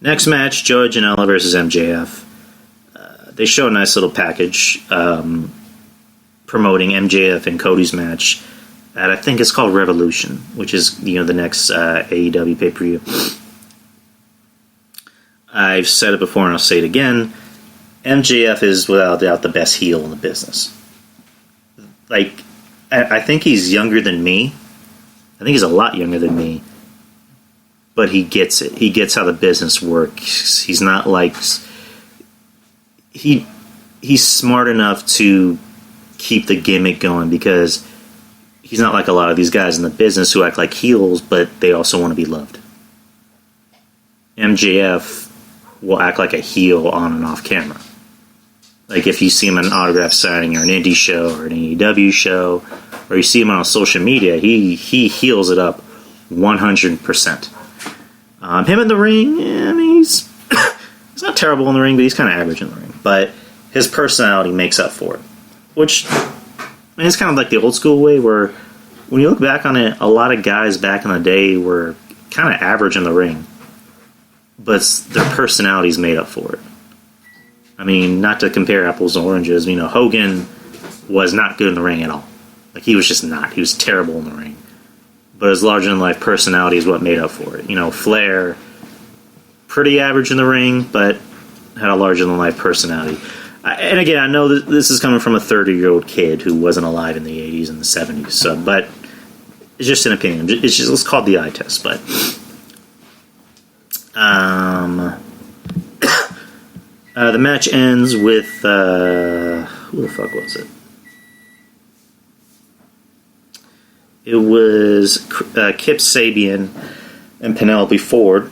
Next match, Joey Janela versus MJF. they show a nice little package promoting MJF and Cody's match that I think is called Revolution, which is the next AEW pay-per-view. I've said it before and I'll say it again. MJF is without doubt the best heel in the business. Like, I think he's younger than me. I think he's a lot younger than me. But he gets it. He gets how the business works. He's not like... He's smart enough to keep the gimmick going because he's not like a lot of these guys in the business who act like heels, but they also want to be loved. MJF will act like a heel on and off camera. Like if you see him at an autograph signing or an indie show or an AEW show, or you see him on social media, he heels it up 100%. Him in the ring, I mean, he's not terrible in the ring, but he's kind of average in the ring. But his personality makes up for it. Which, I mean, it's kind of like the old school way where when you look back on it, a lot of guys back in the day were kind of average in the ring. But their personalities made up for it. I mean, not to compare apples and oranges, Hogan was not good in the ring at all. Like, he was just not. He was terrible in the ring. But his larger-than-life personality is what made up for it. Flair, pretty average in the ring, but had a larger-than-life personality. And again, I know that this is coming from a 30-year-old kid who wasn't alive in the 80s and the 70s. So, but it's just an opinion. It's called the eye test. But the match ends with who the fuck was it? It was Kip Sabian and Penelope Ford.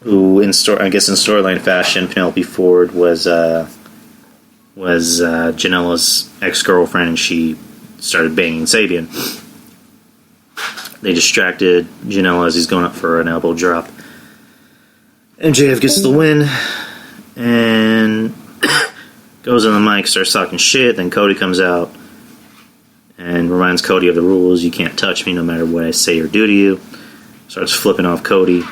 Who, in storyline fashion, Penelope Ford was Janela's ex-girlfriend, and she started banging Sabian. They distracted Janela as he's going up for an elbow drop. MJF gets the win, and goes on the mic, starts talking shit. Then Cody comes out and reminds Cody of the rules. You can't touch me no matter what I say or do to you. Starts flipping off Cody.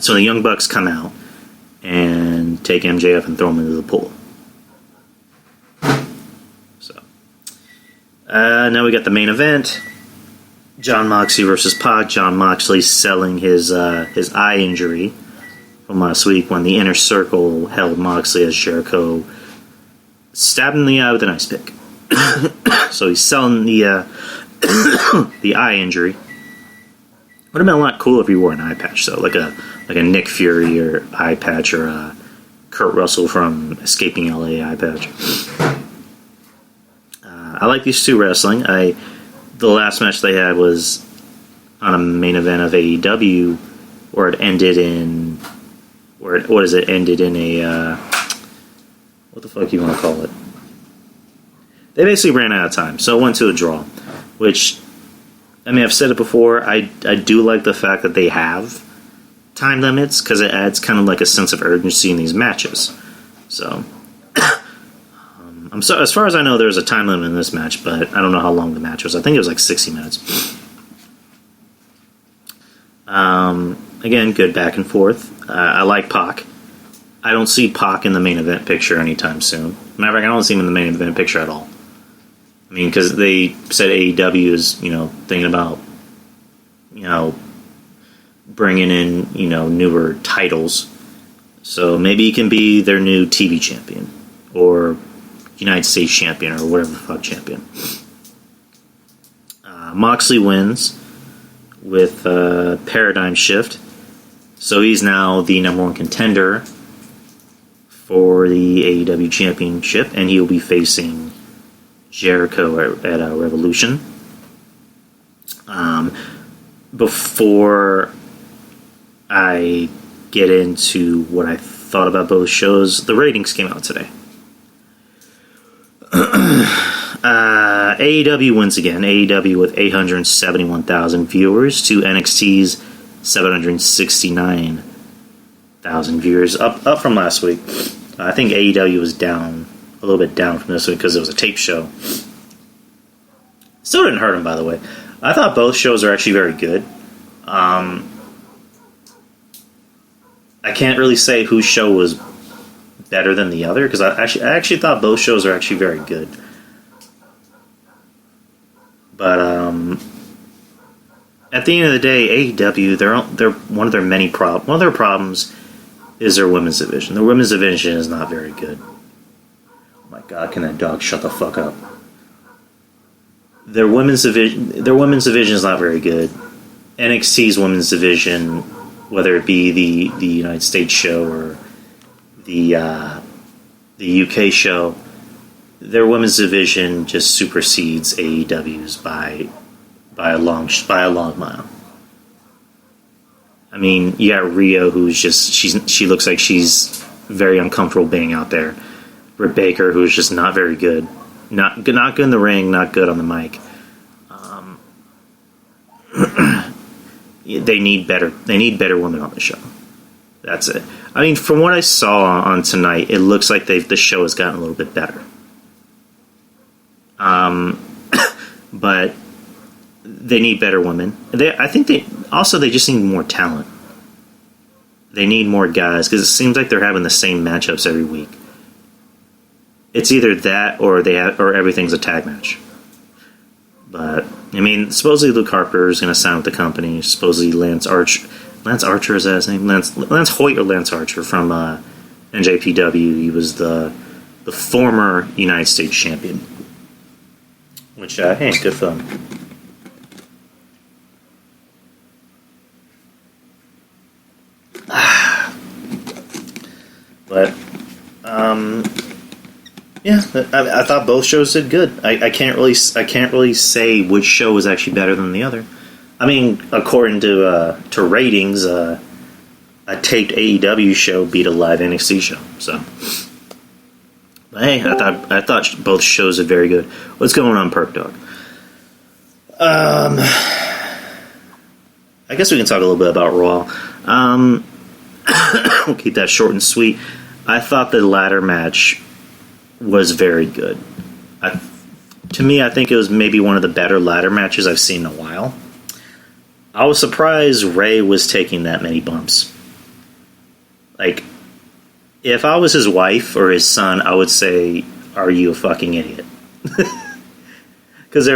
So the Young Bucks come out and take MJF and throw him into the pool. So now we got the main event: Jon Moxley versus Pac. Jon Moxley selling his eye injury from last week when the Inner Circle held Moxley as Jericho stabbed him in the eye with an ice pick. So he's selling the the eye injury. Would have been a lot cooler if he wore an eye patch, though, like a Nick Fury or eye patch, or a Kurt Russell from Escaping LA eye patch. I like these two wrestling. The last match they had was on a main event of AEW, where it ended in ended in a what the fuck you want to call it? They basically ran out of time, so it went to a draw, which. I mean, I've said it before, I do like the fact that they have time limits, because it adds kind of like a sense of urgency in these matches. So, as far as I know, there's a time limit in this match, but I don't know how long the match was. I think it was like 60 minutes. Again, good back and forth. I like Pac. I don't see Pac in the main event picture anytime soon. Matter of fact, I don't see him in the main event picture at all. I mean, because they said AEW is, thinking about, bringing in, newer titles. So maybe he can be their new TV champion, or United States champion, or whatever the fuck champion. Moxley wins with Paradigm Shift. So he's now the number one contender for the AEW championship, and he'll be facing Jericho at Revolution. Before I get into what I thought about both shows, the ratings came out today. AEW wins again. AEW with 871,000 viewers to NXT's 769,000 viewers, up from last week. I think AEW was down. A little bit down from this week because it was a tape show. Still didn't hurt him, by the way. I thought both shows are actually very good. I can't really say whose show was better than the other because I actually thought both shows are actually very good. But at the end of the day, AEW they're one of their many problems. One of their problems is their women's division. The women's division is not very good. Oh my God, can that dog shut the fuck up? Their women's division is not very good. NXT's women's division, whether it be the United States show or the UK show, their women's division just supersedes AEW's by a long mile. I mean, you got Rio, who's just she looks like she's very uncomfortable being out there. Britt Baker, who's just not very good, not good in the ring, not good on the mic. They need better women on the show. That's it. I mean, from what I saw on tonight, it looks like the show has gotten a little bit better. But they need better women. I think they just need more talent. They need more guys because it seems like they're having the same matchups every week. It's either that or everything's a tag match. But I mean, supposedly Luke Harper is going to sign with the company. Supposedly Lance Archer is that his name? Lance Hoyt or Lance Archer from NJPW. He was the former United States champion. Which hey, good for him. But yeah, I thought both shows did good. I can't really say which show was actually better than the other. I mean, according to ratings, a taped AEW show beat a live NXT show. So, but hey, I thought both shows did very good. What's going on, Perk Dog? I guess we can talk a little bit about Raw. We'll keep that short and sweet. I thought the ladder match was very good. To me, I think it was maybe one of the better ladder matches I've seen in a while. I was surprised Ray was taking that many bumps. Like, if I was his wife or his son, I would say, "Are you a fucking idiot?" Because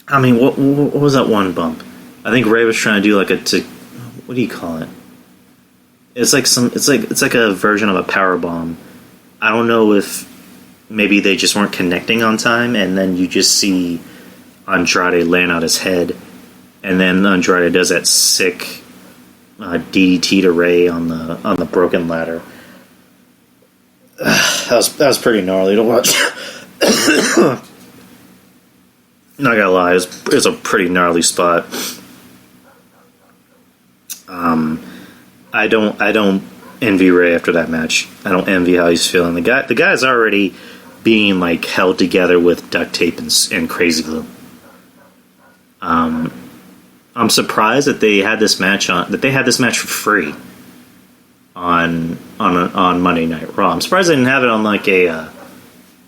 I mean, what was that one bump? I think Ray was trying to do what do you call it? It's like a version of a power bomb. I don't know if maybe they just weren't connecting on time, and then you just see Andrade laying out his head, and then Andrade does that sick DDT to Ray on the broken ladder. That was pretty gnarly to watch. Not gonna lie, it was a pretty gnarly spot. I don't envy Ray after that match. I don't envy how he's feeling. The guy's already being like held together with duct tape and crazy glue. I'm surprised that they had this match for free on Monday Night Raw. I'm surprised they didn't have it on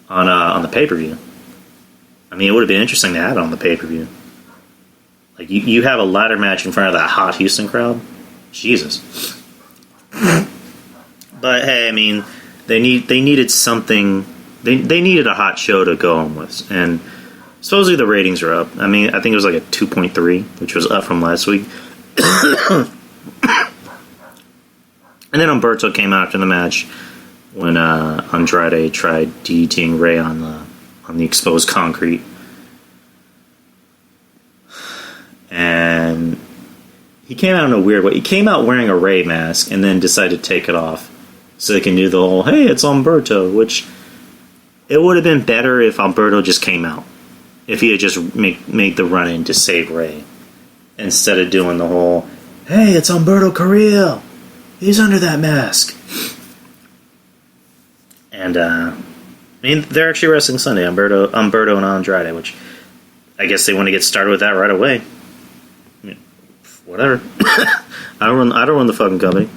on the pay-per-view. I mean, it would have been interesting to have it on the pay-per-view. Like you have a ladder match in front of that hot Houston crowd. Jesus. But hey, I mean, they needed something. They needed a hot show to go on with, and supposedly the ratings are up. I mean, I think it was like a 2.3, which was up from last week. And then Umberto came out after the match when Andrade tried DDTing Ray on the exposed concrete, and he came out in a weird way. He came out wearing a Ray mask and then decided to take it off so they can do the whole, hey, it's Umberto, which it would have been better if Umberto just came out. If he had just made the run-in to save Ray. Instead of doing the whole, hey, it's Umberto Carrillo. He's under that mask. And, I mean, they're actually wrestling Sunday, Umberto and Andrade, which I guess they want to get started with that right away. Whatever. I don't run the fucking company.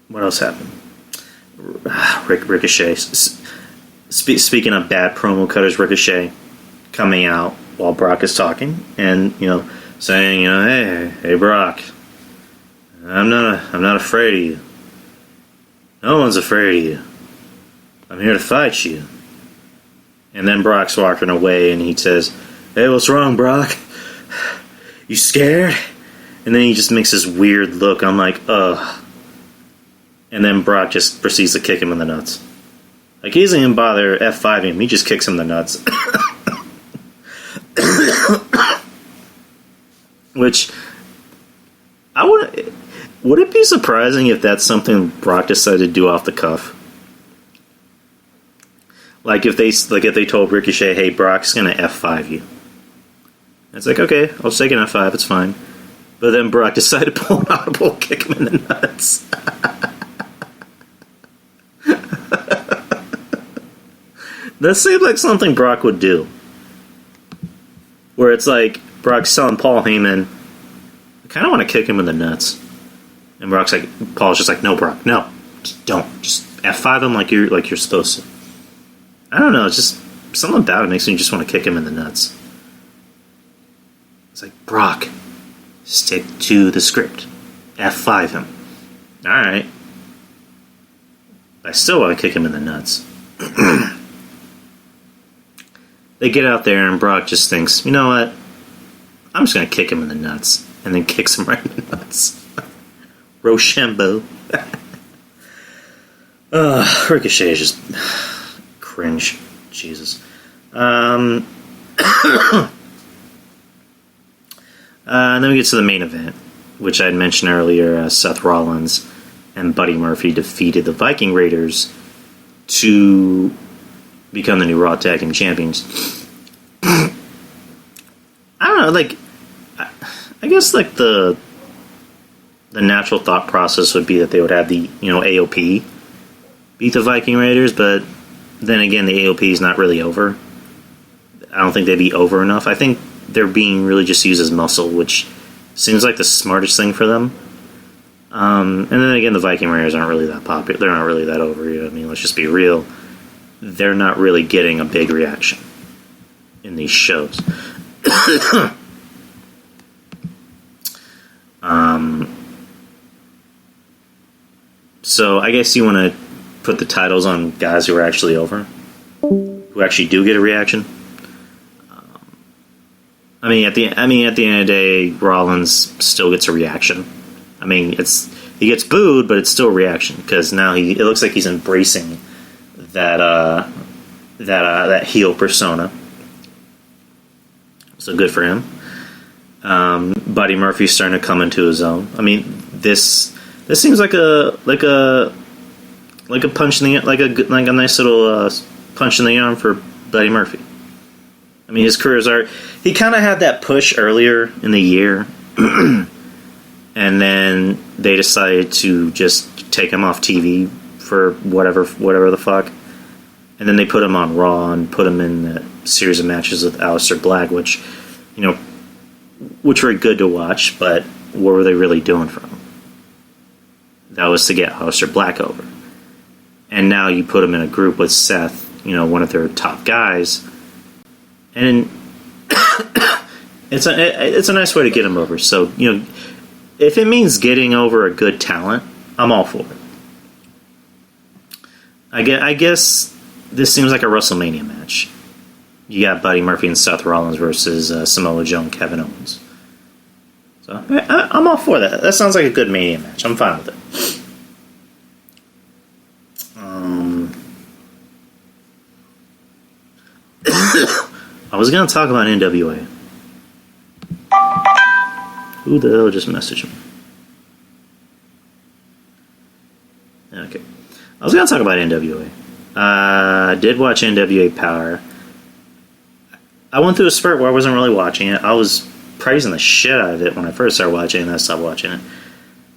What else happened? Ricochet. speaking of bad promo cutters, Ricochet coming out while Brock is talking, and saying, hey Brock, I'm not afraid of you. No one's afraid of you. I'm here to fight you. And then Brock's walking away, and he says, hey, what's wrong, Brock? You scared? And then he just makes this weird look. I'm like, ugh. And then Brock just proceeds to kick him in the nuts. Like, he doesn't even bother F5ing him. He just kicks him in the nuts. Which, would it be surprising if that's something Brock decided to do off the cuff? Like if they told Ricochet, hey, Brock's gonna F5 you. It's like, okay, I'll take an F5, it's fine. But then Brock decided to pull an audible, kick him in the nuts. That seems like something Brock would do. Where it's like, Brock's telling Paul Heyman, I kind of want to kick him in the nuts. And Paul's just like, no, Brock, no. Just don't. Just F5 him like you're supposed to. I don't know, it's just something about it makes me just want to kick him in the nuts. It's like, Brock, stick to the script. F5 him. Alright. I still want to kick him in the nuts. They get out there and Brock just thinks, you know what? I'm just going to kick him in the nuts. And then kicks him right in the nuts. Rochambeau. Ricochet is just cringe. Jesus. And then we get to the main event, which I had mentioned earlier. Seth Rollins and Buddy Murphy defeated the Viking Raiders to become the new Raw Tag Team Champions. I don't know, like, I guess like the natural thought process would be that they would have the AOP beat the Viking Raiders, but then again, the AOP is not really over. I don't think they'd be over enough. I think they're being really just used as muscle, which seems like the smartest thing for them. And then again, the Viking Raiders aren't really that popular. They're not really that over. I mean, let's just be real. They're not really getting a big reaction in these shows. So I guess you want to put the titles on guys who are actually over, who actually do get a reaction. I mean, at the end of the day, Rollins still gets a reaction. I mean, he gets booed, but it's still a reaction because now it looks like he's embracing that heel persona. So good for him. Buddy Murphy's starting to come into his own. I mean, this seems like a punch in the like a nice little punch in the arm for Buddy Murphy. I mean, his careers are. He kind of had that push earlier in the year, and then they decided to just take him off TV for whatever the fuck, and then they put him on Raw and put him in a series of matches with Aleister Black, which were good to watch, but what were they really doing for him? That was to get Aleister Black over, and now you put him in a group with Seth, one of their top guys. And it's a nice way to get him over. So, if it means getting over a good talent, I'm all for it. I guess this seems like a WrestleMania match. You got Buddy Murphy and Seth Rollins versus Samoa Joe and Kevin Owens. So, I'm all for that. That sounds like a good Mania match. I'm fine with it. I was going to talk about NWA. Who the hell just messaged me? Okay. I was going to talk about NWA. I did watch NWA Power. I went through a spurt where I wasn't really watching it. I was praising the shit out of it when I first started watching it, and I stopped watching it.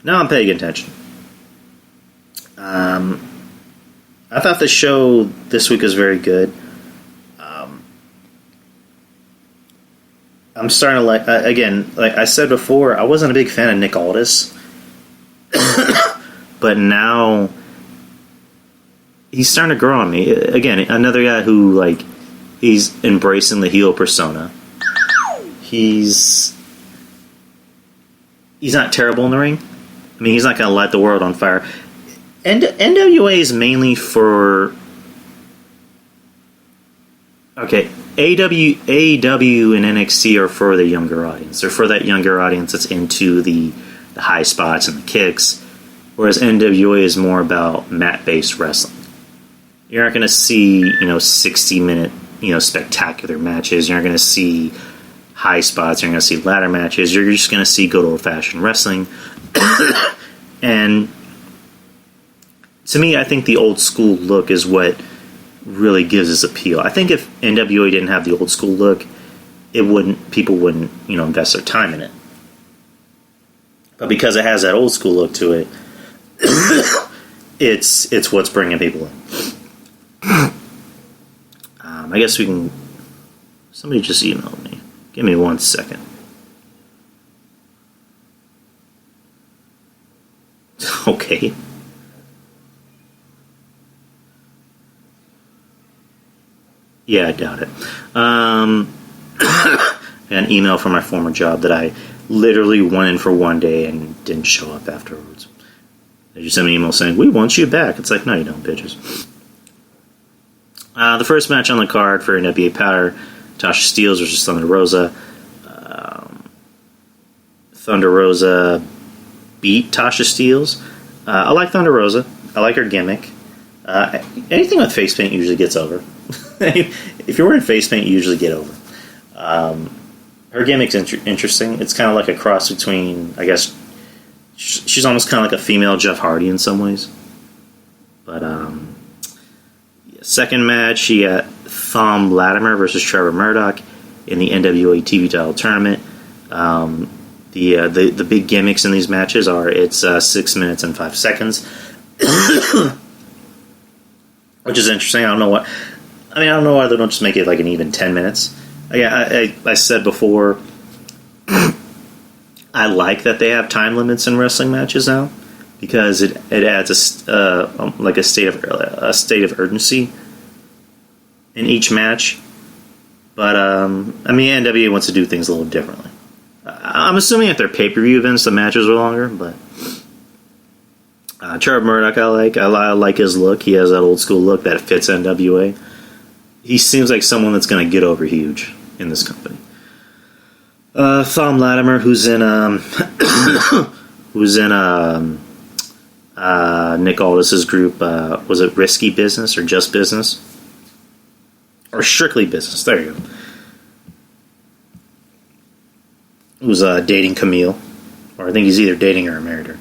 Now I'm paying attention. I thought the show this week was very good. I'm starting to like I said before, I wasn't a big fan of Nick Aldis, but now he's starting to grow on me. Again, another guy who, like, he's embracing the heel persona. He's not terrible in the ring. I mean, he's not going to light the world on fire. And NWA is mainly for... Okay, AEW and NXT are for the younger audience. They're for that younger audience that's into the high spots and the kicks. Whereas NWA is more about mat-based wrestling. You're not going to see, 60-minute, spectacular matches. You're not going to see high spots. You're not going to see ladder matches. You're just going to see good old-fashioned wrestling. And to me, I think the old school look is what really gives us appeal. I think if NWA didn't have the old school look, people wouldn't, invest their time in it. But because it has that old school look to it, it's what's bringing people in. I guess we can... Somebody just emailed me. Give me 1 second. Okay. Yeah, I doubt it. I got an email from my former job that I literally went in for one day and didn't show up afterwards. They just sent me an email saying, "We want you back." It's like, no, you don't, bitches. The first match on the card for NWA Powder, Tasha Steelz versus Thunder Rosa. Thunder Rosa beat Tasha Steelz. I like Thunder Rosa. I like her gimmick. Anything with face paint usually gets over. If you're wearing face paint, you usually get over. Her gimmick's interesting. It's kind of like a cross between, I guess, she's almost kind of like a female Jeff Hardy in some ways. But, second match, she got Thom Latimer versus Trevor Murdoch in the NWA TV title tournament. The big gimmicks in these matches are it's 6 minutes and 5 seconds, which is interesting. I don't know why they don't just make it like an even 10 minutes. I said before, I like that they have time limits in wrestling matches now because it adds a state of urgency in each match. But NWA wants to do things a little differently. I'm assuming at their pay-per-view events the matches are longer, but Trevor Murdoch I like his look. He has that old school look that fits NWA. He seems like someone that's going to get over huge in this company. Thom Latimer, who's in Nick Aldis's group, was it Risky Business or Just Business? Or Strictly Business, there you go. Who's dating Camille. Or I think he's either dating her or married her.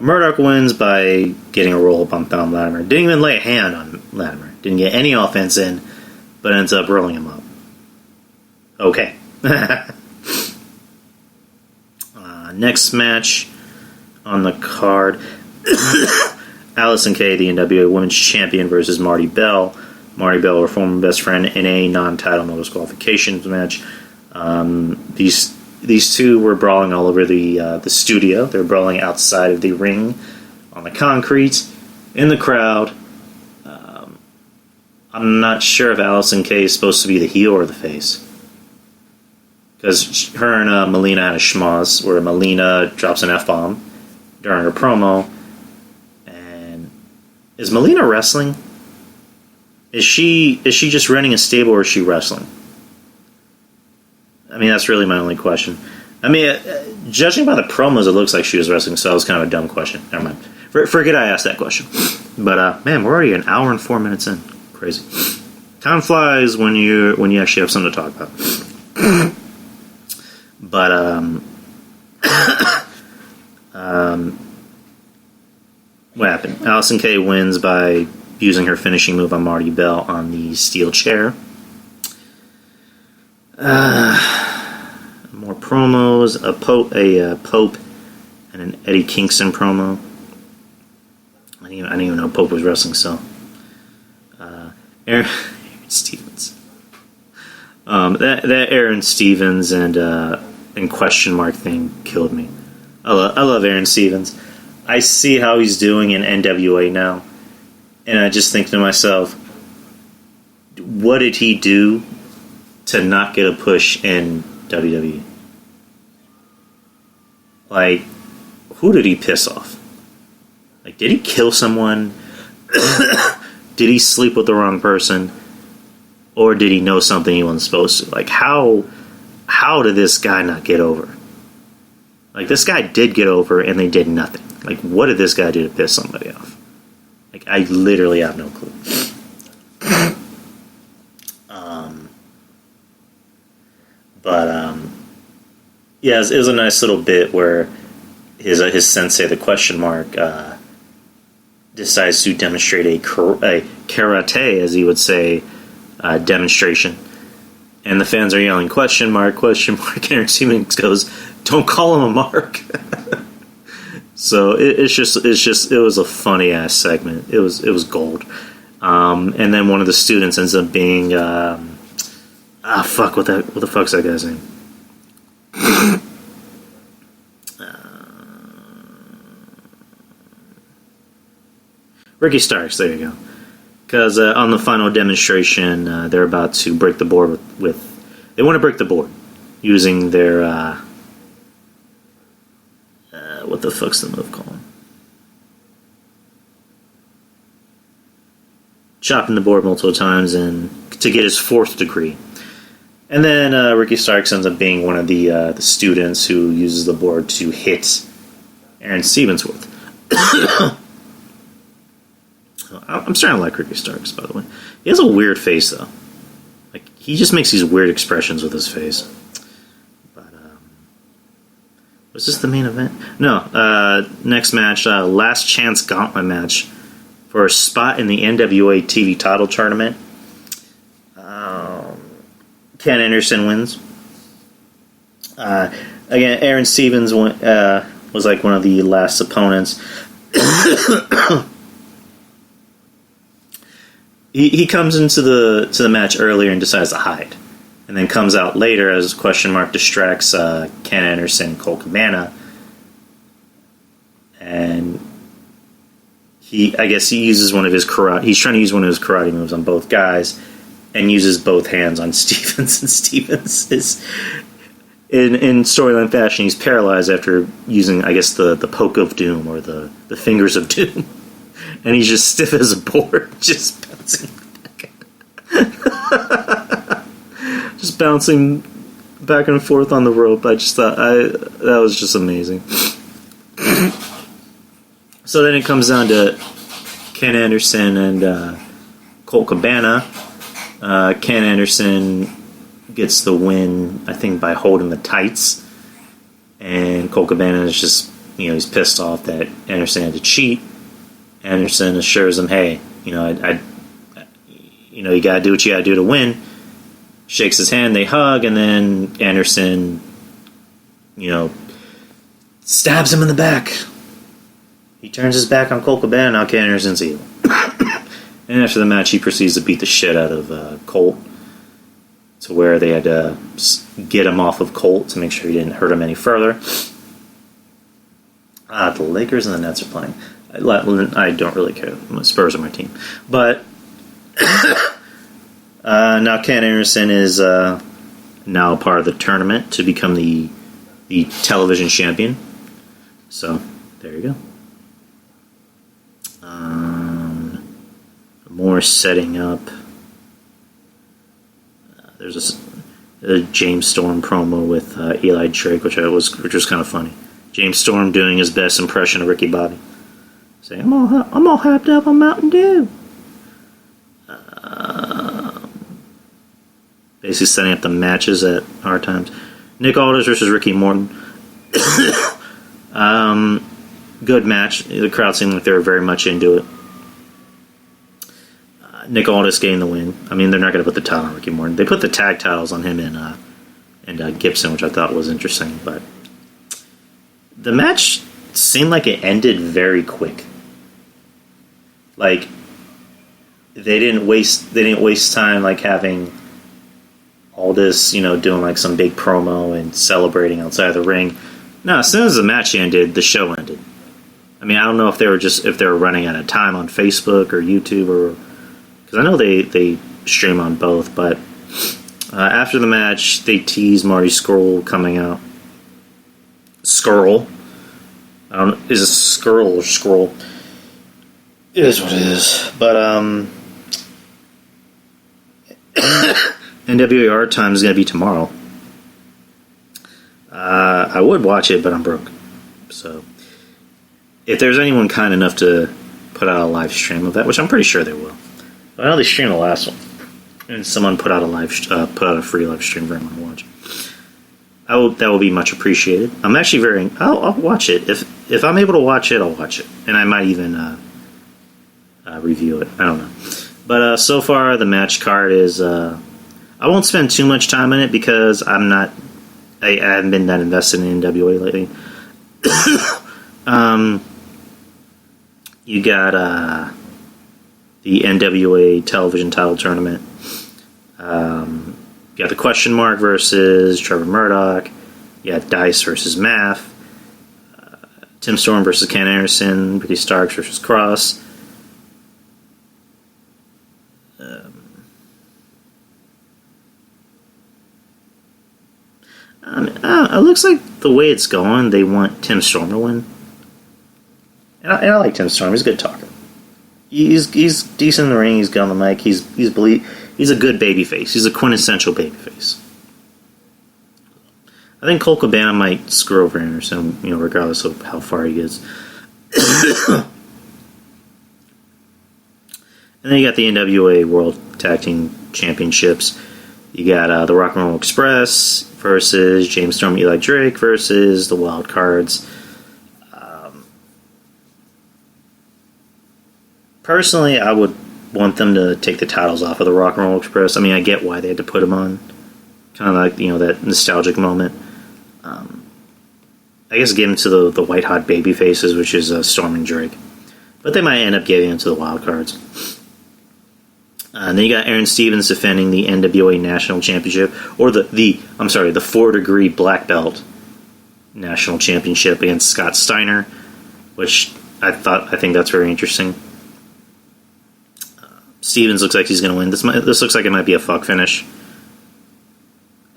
Murdoch wins by getting a roll-up on Thom Latimer. Didn't even lay a hand on Latimer. Didn't get any offense in, but ends up rolling him up. Okay. Next match on the card. Allison Kay, the NWA Women's Champion, versus Marty Bell. Marty Bell, her former best friend, in a non-title no disqualifications match. These two were brawling all over the studio. They were brawling outside of the ring, on the concrete, in the crowd. I'm not sure if Allison Kay is supposed to be the heel or the face. Because her and Melina had a schmoz where Melina drops an F-bomb during her promo. And is Melina wrestling? Is she just running a stable or is she wrestling? I mean, that's really my only question. I mean, judging by the promos, it looks like she was wrestling, so that was kind of a dumb question. Never mind. Forget I asked that question. But, man, we're already an hour and 4 minutes in. Crazy. Time flies when you actually have something to talk about. But what happened? Allison Kay wins by using her finishing move on Marty Bell on the steel chair. More promos. A Pope and an Eddie Kingston promo. I didn't even know Pope was wrestling. So. Aaron Stevens. That Aaron Stevens and question mark thing killed me. I love Aaron Stevens. I see how he's doing in NWA now. And I just think to myself, what did he do to not get a push in WWE? Like, who did he piss off? Like, did he kill someone? Did he sleep with the wrong person? Or did he know something he wasn't supposed to? Like, how did this guy not get over? Like, this guy did get over and they did nothing. Like, what did this guy do to piss somebody off? Like, I literally have no clue. Yeah, it was a nice little bit where his sensei, the question mark, decides to demonstrate a karate, as he would say, demonstration. And the fans are yelling, question mark, and Aaron Stevens goes, don't call him a mark. So it was a funny ass segment. It was gold. And then one of the students ends up being what the fuck's that guy's name? Ricky Starks, there you go. Because on the final demonstration, they're about to break the board with they want to break the board using their what the fuck's the move called? Chopping the board multiple times and to get his 4th degree. And then Ricky Starks ends up being one of the students who uses the board to hit Aaron Stevens with. I'm starting to like Ricky Starks, by the way. He has a weird face, though. Like, he just makes these weird expressions with his face. But, was this the main event? No. Next match, last chance gauntlet match for a spot in the NWA TV title tournament. Ken Anderson wins. Again, Aaron Stevens was like one of the last opponents. He comes into the match earlier and decides to hide, and then comes out later as question mark distracts Ken Anderson and Cole Cabana, and I guess he uses one of his karate. He's trying to use one of his karate moves on both guys, and uses both hands on Stevens. And Stevens is in storyline fashion. He's paralyzed after using, I guess, the poke of doom or the fingers of doom. And he's just stiff as a board, just bouncing back. Just bouncing back and forth on the rope. I just thought that was just amazing. So then it comes down to Ken Anderson and Colt Cabana. Ken Anderson gets the win, I think, by holding the tights. And Colt Cabana is just, he's pissed off that Anderson had to cheat. Anderson assures him, hey, you gotta do what you gotta do to win. Shakes his hand, they hug, and then Anderson, stabs him in the back. He turns his back on Colt Cabana, now Ken Anderson's evil. And after the match, he proceeds to beat the shit out of Colt, to where they had to get him off of Colt to make sure he didn't hurt him any further. The Lakers and the Nets are playing. I don't really care. Spurs are my team. But now Ken Anderson is now part of the tournament to become the television champion. So, there you go. More setting up. There's a James Storm promo with Eli Drake, which was kind of funny. James Storm doing his best impression of Ricky Bobby. Saying, I'm all hyped up on Mountain Dew. Basically setting up the matches at hard times. Nick Aldis versus Ricky Morton. Good match. The crowd seemed like they were very much into it. Nick Aldis gained the win. I mean, they're not going to put the title on Ricky Morton. They put the tag titles on him and Gibson, which I thought was interesting. But the match seemed like it ended very quick. Like, they didn't waste time like having Aldis, doing like some big promo and celebrating outside of the ring. No, as soon as the match ended, the show ended. I mean, I don't know if they were running out of time on Facebook or YouTube, or because I know they stream on both. But after the match, they teased Marty Scurll coming out. Scurll. I don't know, is it Scurll or Scroll? It is what it is. But NWA Art Time is going to be tomorrow. I would watch it, but I'm broke. So, if there's anyone kind enough to put out a live stream of that, which I'm pretty sure they will. I know they streamed the last one, and someone put out a free live stream for everyone to watch. That will be much appreciated. I'm actually I'll watch it if I'm able to watch it. I'll watch it, and I might even review it. I don't know, but so far the match card is. I won't spend too much time on it because I haven't been that invested in NWA lately. You got the NWA television title tournament. You got the Question Mark versus Trevor Murdoch. You got Dice versus Math. Tim Storm versus Ken Anderson. Ricky Starks versus Cross. It looks like the way it's going, they want Tim Storm to win. And I like Tim Storm. He's a good talker. He's decent in the ring. He's good on the mic. He's a good babyface. He's a quintessential babyface. I think Colt Cabana might screw over Anderson, regardless of how far he gets. And then you got the NWA World Tag Team Championships. You got the Rock and Roll Express versus James Storm, Eli Drake versus the Wild Cards. Personally, I would want them to take the titles off of the Rock and Roll Express. I mean, I get why they had to put them on. Kind of like, that nostalgic moment. I guess give them to the white hot baby faces, which is Storm and Drake. But they might end up giving them to the Wild Cards. And then you got Aaron Stevens defending the NWA National Championship, or the 4-degree black belt National Championship against Scott Steiner, which I think that's very interesting. Stevens looks like he's going to win. This looks like it might be a fuck finish.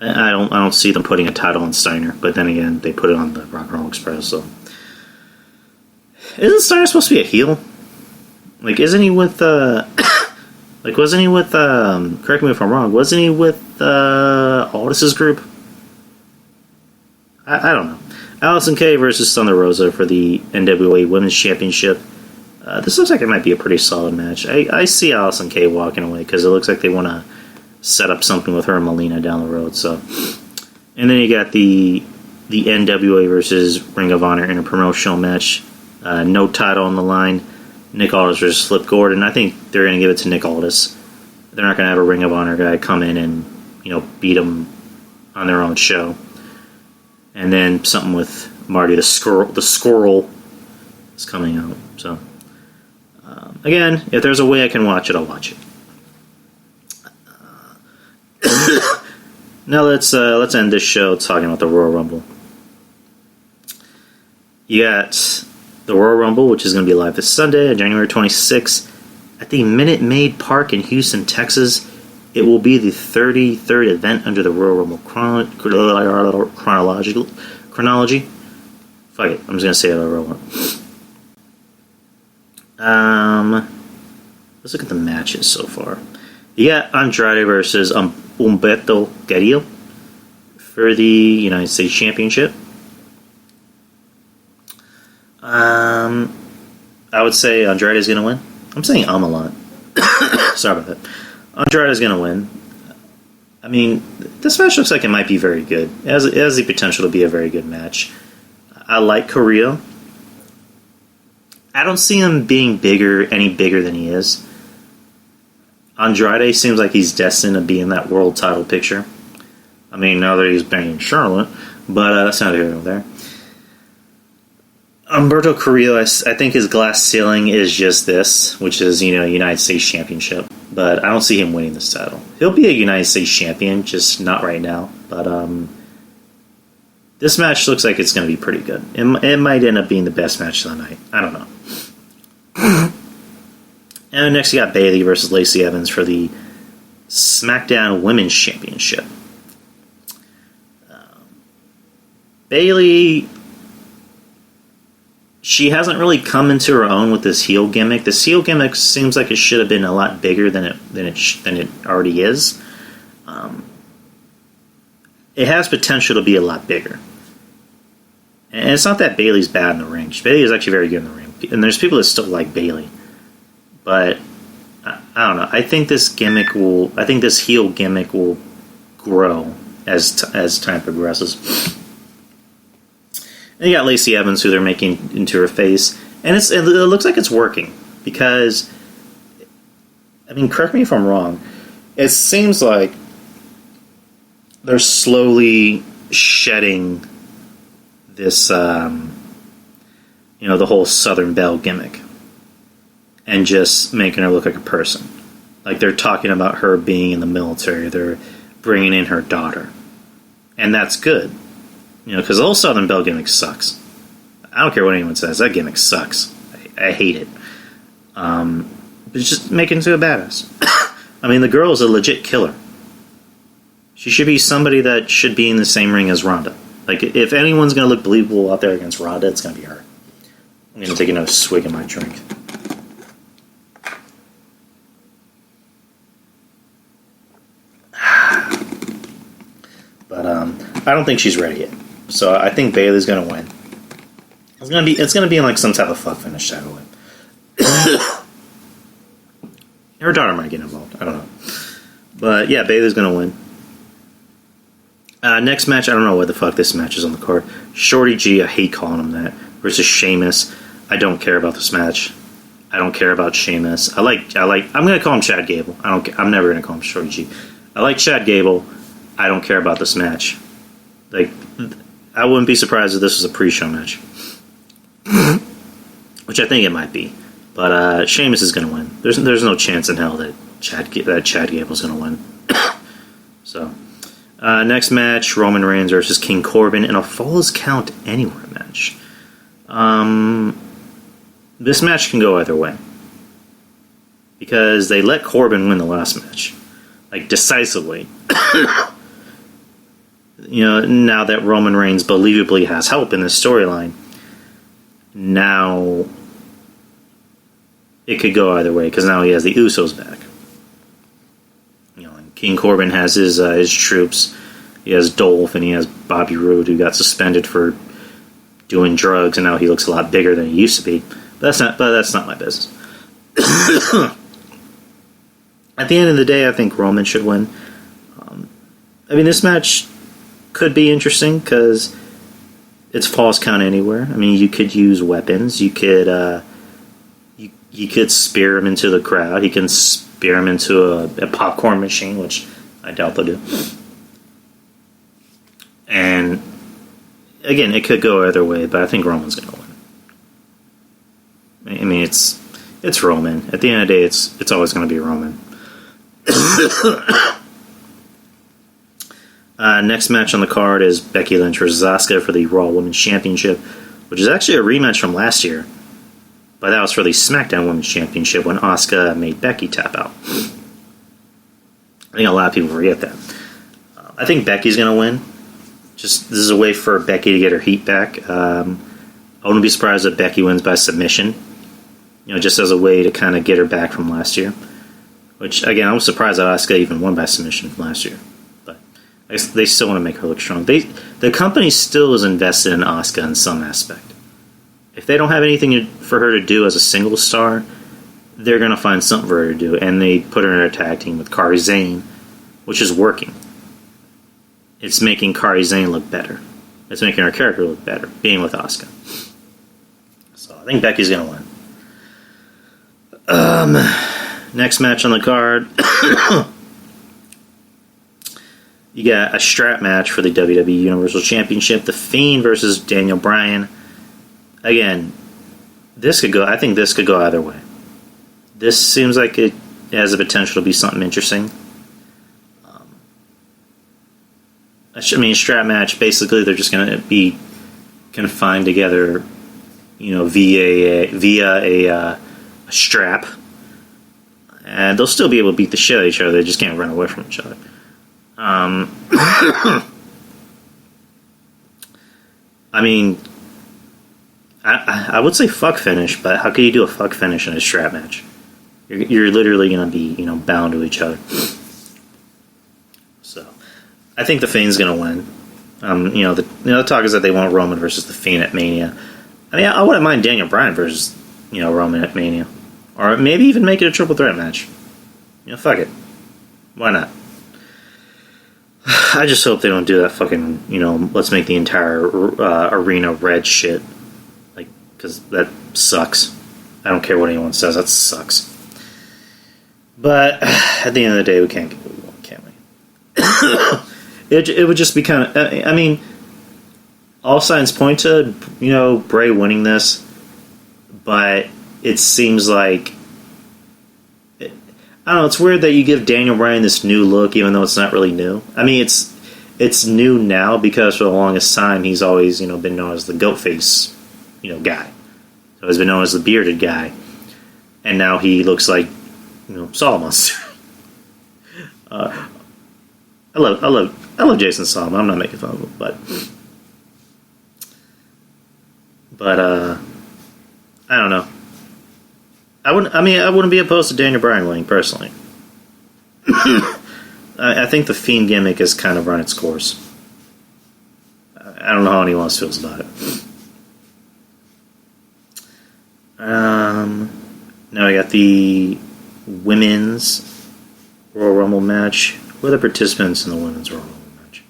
I don't see them putting a title on Steiner, but then again, they put it on the Rock and Roll Express. So, isn't Steiner supposed to be a heel? Like, isn't he with wasn't he with? Correct me if I'm wrong. Wasn't he with Aldis's group? I don't know. Allison Kay versus Thunder Rosa for the NWA Women's Championship. This looks like it might be a pretty solid match. I see Allison Kay walking away because it looks like they want to set up something with her and Melina down the road. So, and then you got the NWA versus Ring of Honor interpromotional match. No title on the line. Nick Aldis versus Flip Gordon. I think they're going to give it to Nick Aldis. They're not going to have a Ring of Honor guy come in and beat him on their own show. And then something with Marty the Squirrel is coming out. So. Again, if there's a way I can watch it, I'll watch it. Now let's end this show talking about the Royal Rumble. You got the Royal Rumble, which is going to be live this Sunday, on January 26th, at the Minute Maid Park in Houston, Texas. It will be the 33rd event under the Royal Rumble chronology. Fuck it, I'm just going to say it over one. Let's look at the matches so far. You got Andrade versus Humberto Carrillo for the United States Championship. I would say Andrade is going to win. I'm saying a lot. Sorry about that. Andrade is going to win. I mean, this match looks like it might be very good. It has the potential to be a very good match. I like Carrillo. I don't see him being any bigger than he is. Andrade seems like he's destined to be in that world title picture. I mean, now that he's banging Charlotte, but that's not here nor there. Humberto Carrillo, I think his glass ceiling is just this, which is, United States Championship. But I don't see him winning this title. He'll be a United States champion, just not right now. But This match looks like it's going to be pretty good. It might end up being the best match of the night. I don't know. And next you got Bayley versus Lacey Evans for the SmackDown Women's Championship. Bayley, she hasn't really come into her own with this heel gimmick. This heel gimmick seems like it should have been a lot bigger than it already is. It has potential to be a lot bigger. And it's not that Bayley's bad in the ring. Bayley is actually very good in the ring. And there's people that still like Bayley. But I don't know. I think this heel gimmick will grow as time progresses. And you got Lacey Evans, who they're making into her face. And it looks like it's working. Because, I mean, correct me if I'm wrong. It seems like they're slowly shedding this, the whole Southern Belle gimmick. And just making her look like a person. Like, they're talking about her being in the military. They're bringing in her daughter. And that's good. Because the whole Southern Belle gimmick sucks. I don't care what anyone says. That gimmick sucks. I hate it. But just make it into a badass. I mean, the girl is a legit killer. She should be somebody that should be in the same ring as Ronda. Like, if anyone's going to look believable out there against Ronda, it's going to be her. I'm going to take another swig of my drink. But I don't think she's ready yet. So I think Bayley's going to win. It's going to be in like some type of fuck finish type of way. Her daughter might get involved. I don't know. But yeah, Bayley's going to win. Next match, I don't know what the fuck this match is on the card. Shorty G, I hate calling him that, versus Sheamus. I don't care about this match. I don't care about Sheamus. I'm going to call him Chad Gable. I'm never going to call him Shorty G. I like Chad Gable. I don't care about this match. Like, I wouldn't be surprised if this was a pre-show match. Which I think it might be. But Sheamus is going to win. There's no chance in hell that Chad Gable's going to win. So, next match, Roman Reigns versus King Corbin in a Falls Count Anywhere match. This match can go either way. Because they let Corbin win the last match. Like, decisively. Now that Roman Reigns believably has help in this storyline, now it could go either way, because now he has the Usos back. And King Corbin has his troops. He has Dolph, and he has Bobby Roode, who got suspended for doing drugs, and now he looks a lot bigger than he used to be. But that's not my business. At the end of the day, I think Roman should win. This match could be interesting because it's Falls Count Anywhere. I mean, you could use weapons. You could you could spear him into the crowd. He can spear him into a popcorn machine, which I doubt they'll do. And again, it could go either way, but I think Roman's going to win. I mean, it's Roman. At the end of the day, it's always going to be Roman. Next match on the card is Becky Lynch versus Asuka for the Raw Women's Championship, which is actually a rematch from last year. But that was for the SmackDown Women's Championship when Asuka made Becky tap out. I think a lot of people forget that. I think Becky's going to win. This is a way for Becky to get her heat back. I wouldn't be surprised if Becky wins by submission. Just as a way to kind of get her back from last year. Which, again, I was surprised that Asuka even won by submission from last year. But I guess they still want to make her look strong. The company still is invested in Asuka in some aspect. If they don't have anything for her to do as a single star, they're going to find something for her to do. And they put her in a tag team with Kairi Sane, which is working. It's making Kairi Sane look better. It's making her character look better, being with Asuka. So I think Becky's going to win. Next match on the card. You got a strap match for the WWE Universal Championship. The Fiend versus Daniel Bryan. Again, I think this could go either way. This seems like it has the potential to be something interesting. strap match. Basically, they're just going to be confined together, via a strap, and they'll still be able to beat the shit out of each other. They just can't run away from each other. I would say fuck finish, but how can you do a fuck finish in a strap match? You're literally going to be, bound to each other. So, I think the Fiend's going to win. The talk is that they want Roman versus the Fiend at Mania. I wouldn't mind Daniel Bryan versus, Roman at Mania. Or maybe even make it a triple threat match. Fuck it. Why not? I just hope they don't do that fucking, let's make the entire arena red shit. Because that sucks. I don't care what anyone says, that sucks. But at the end of the day, we can't get what we want, can we? It would just be kind of... all signs point to, Bray winning this, but it seems like... I don't know, it's weird that you give Daniel Bryan this new look, even though it's not really new. It's new now because for the longest time, he's always, been known as the goat face, guy. So he's been known as the bearded guy. And now he looks like, Solomon. I love Jason Solomon. I'm not making fun of him, but I don't know. I wouldn't be opposed to Daniel Bryan winning personally. I think the Fiend gimmick has kind of run its course. I don't know how anyone else feels about it. Now we got the women's Royal Rumble match. Who are the participants in the women's Royal Rumble match?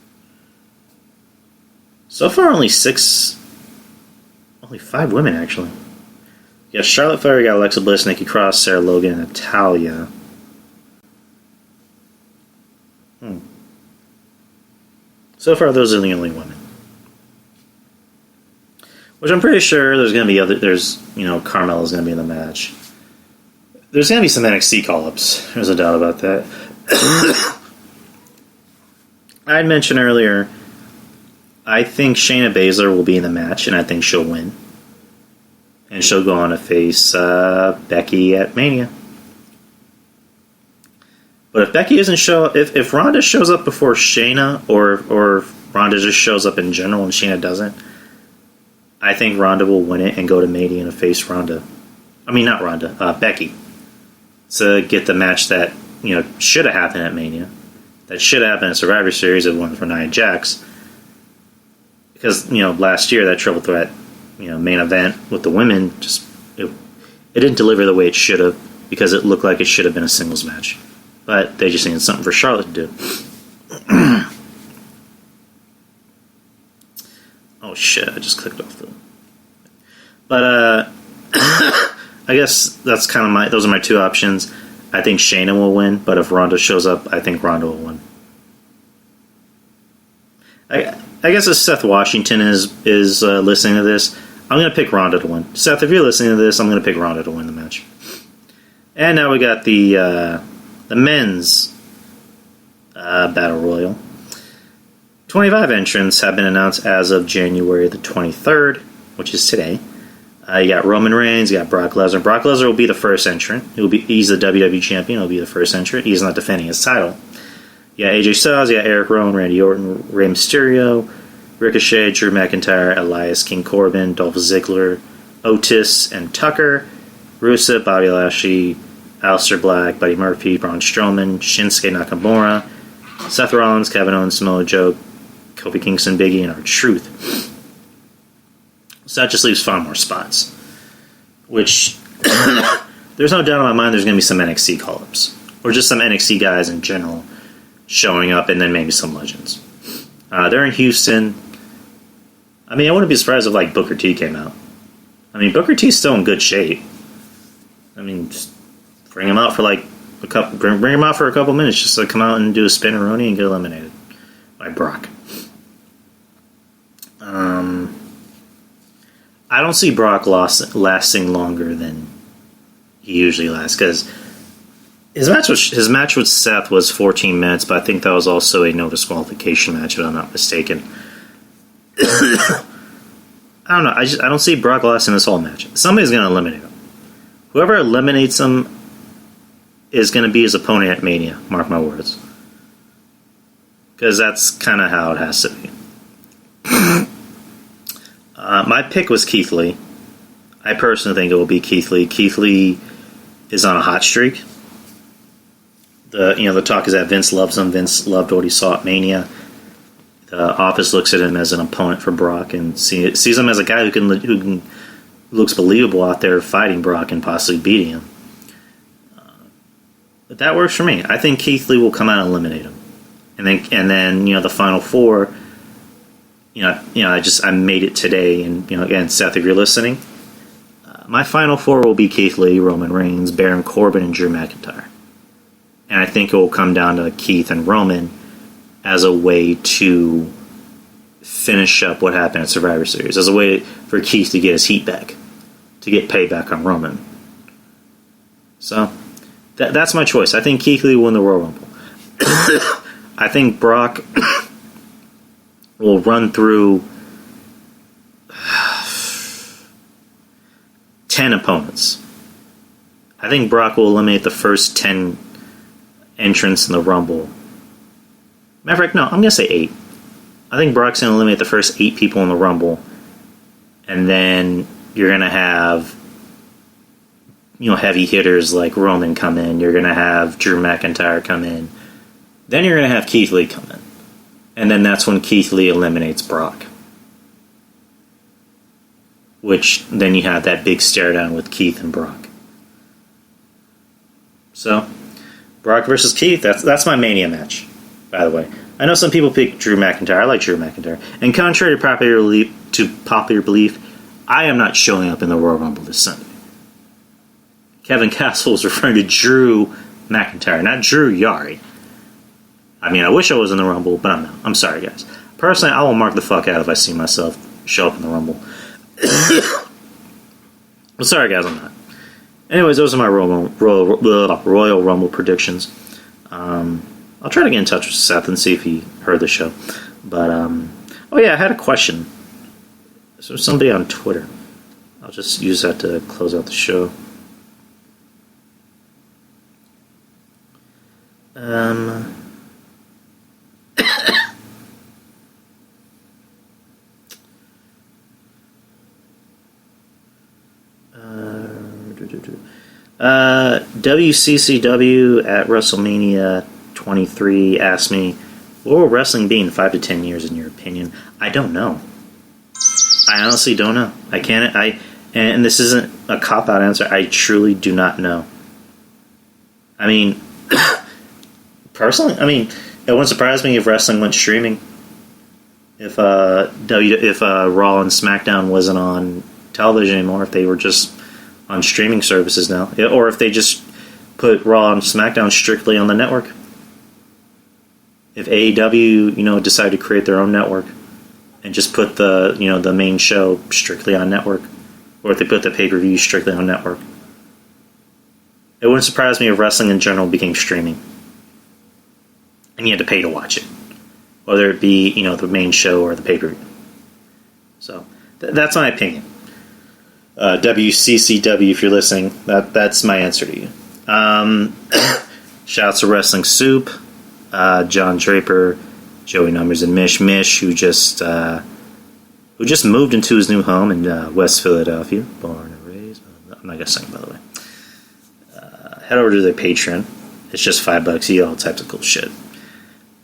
So far, only 5 women actually. You got Charlotte Flair, you got Alexa Bliss, Nikki Cross, Sarah Logan, and Natalya. So far, those are the only women. Which I'm pretty sure there's going to be Carmella's going to be in the match. There's going to be some NXT call-ups. There's no doubt about that. I had mentioned earlier, I think Shayna Baszler will be in the match, and I think she'll win. And she'll go on to face Becky at Mania. But if Becky if Ronda shows up before Shayna, or Ronda just shows up in general and Shayna doesn't, I think Ronda will win it and go to Mania and face Becky. To get the match that, should have happened at Mania. That should have happened at Survivor Series of one for Nia Jax. Because, last year that triple threat, main event with the women, it didn't deliver the way it should have because it looked like it should have been a singles match. But they just needed something for Charlotte to do. Oh shit, I just clicked off the... But, I guess that's kind of those are my two options. I think Shayna will win, but if Ronda shows up, I think Ronda will win. I guess if Seth Washington is listening to this, I'm going to pick Ronda to win. Seth, if you're listening to this, I'm going to pick Ronda to win the match. And now we got the men's Battle Royal. 25 entrants have been announced as of January the 23rd, which is today. You got Roman Reigns, you got Brock Lesnar. Brock Lesnar will be the first entrant. He's the WWE champion. He'll be the first entrant. He's not defending his title. You got AJ Styles, you got Eric Rowan, Randy Orton, Rey Mysterio, Ricochet, Drew McIntyre, Elias, King Corbin, Dolph Ziggler, Otis, and Tucker, Rusev, Bobby Lashley, Aleister Black, Buddy Murphy, Braun Strowman, Shinsuke Nakamura, Seth Rollins, Kevin Owens, Samoa Joe, Kofi Kingston, Big E, and R-Truth. So that just leaves 5 more spots. Which, there's no doubt in my mind there's going to be some NXT call-ups. Or just some NXT guys in general showing up, and then maybe some legends. They're in Houston. I wouldn't be surprised if, Booker T came out. Booker T's still in good shape. Just bring him out for, bring him out for a couple minutes just to come out and do a spin-a-roni and get eliminated by Brock. I don't see Brock lasting longer than he usually lasts, because his match with Seth was 14 minutes, but I think that was also a no disqualification match, if I'm not mistaken. I don't know. I don't see Brock lasting this whole match. Somebody's going to eliminate him. Whoever eliminates him is going to be his opponent at Mania. Mark my words. Because that's kind of how it has to be. My pick was Keith Lee. I personally think it will be Keith Lee. Keith Lee is on a hot streak. The talk is that Vince loves him. Vince loved what he saw at Mania. The office looks at him as an opponent for Brock and sees him as a guy who looks believable out there fighting Brock and possibly beating him. But that works for me. I think Keith Lee will come out and eliminate him, and then the final four. I made it today, and again, Seth, if you're listening, my final four will be Keith Lee, Roman Reigns, Baron Corbin, and Drew McIntyre. And I think it will come down to Keith and Roman as a way to finish up what happened at Survivor Series, as a way for Keith to get his heat back, to get payback on Roman. So, that's my choice. I think Keith Lee will win the Royal Rumble. I think Brock will run through 10 opponents. I think Brock will eliminate the first 10 entrants in the Rumble. Matter of fact, no, I'm going to say 8. I think Brock's going to eliminate the first 8 people in the Rumble, and then you're going to have heavy hitters like Roman come in. You're going to have Drew McIntyre come in. Then you're going to have Keith Lee come in. And then that's when Keith Lee eliminates Brock. Which, then you have that big stare down with Keith and Brock. So, Brock versus Keith, that's my Mania match, by the way. I know some people pick Drew McIntyre. I like Drew McIntyre. And contrary to popular belief, I am not showing up in the Royal Rumble this Sunday. Kevin Castle was referring to Drew McIntyre, not Drew Yari. I mean, I wish I was in the Rumble, but I'm not. I'm sorry, guys. Personally, I will mark the fuck out if I see myself show up in the Rumble. But sorry, guys, I'm not. Anyways, those are my Royal Rumble predictions. I'll try to get in touch with Seth and see if he heard the show. But, oh yeah, I had a question. So somebody on Twitter. I'll just use that to close out the show. WCCW at WrestleMania 23 asked me, what will wrestling be in 5 to 10 years in your opinion? I don't know. I honestly don't know. I can't. And this isn't a cop-out answer. I truly do not know. I mean, personally, it wouldn't surprise me if wrestling went streaming. If Raw and SmackDown wasn't on television anymore, if they were just on streaming services now, or if they just put Raw and SmackDown strictly on the network. If AEW, decided to create their own network and just put the main show strictly on network, or if they put the pay-per-view strictly on network, it wouldn't surprise me if wrestling in general became streaming, and you had to pay to watch it, whether it be the main show or the pay-per-view. So that's my opinion. WCCW, if you're listening, that's my answer to you. Shouts to Wrestling Soup, John Draper, Joey Numbers, and Mish, who just moved into his new home in West Philadelphia, born and raised. I'm not gonna sing, by the way. Head over to their Patreon. It's just $5. You get all types of cool shit.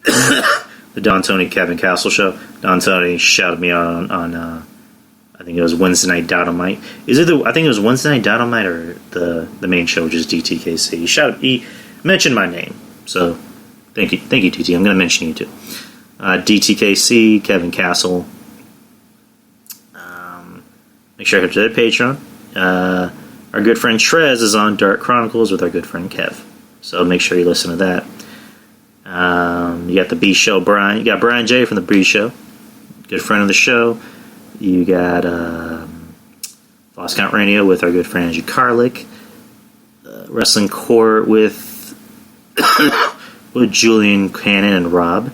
The Don Tony Kevin Castle show. Don Tony shouted me out on I think it was Wednesday Night Dynamite. I think it was Wednesday Night Dynamite or the main show, which is DTKC. He mentioned my name, so thank you, DT. I'm going to mention you too. DTKC, Kevin Castle. Make sure to head to their Patreon. Our good friend Trez is on Dark Chronicles with our good friend Kev, so make sure you listen to that. You got the B Show, Brian. You got Brian J from the B Show, good friend of the show. You got Lost Count Radio with our good friend Angie Carlick. Wrestling Court with with Julian Cannon and Rob.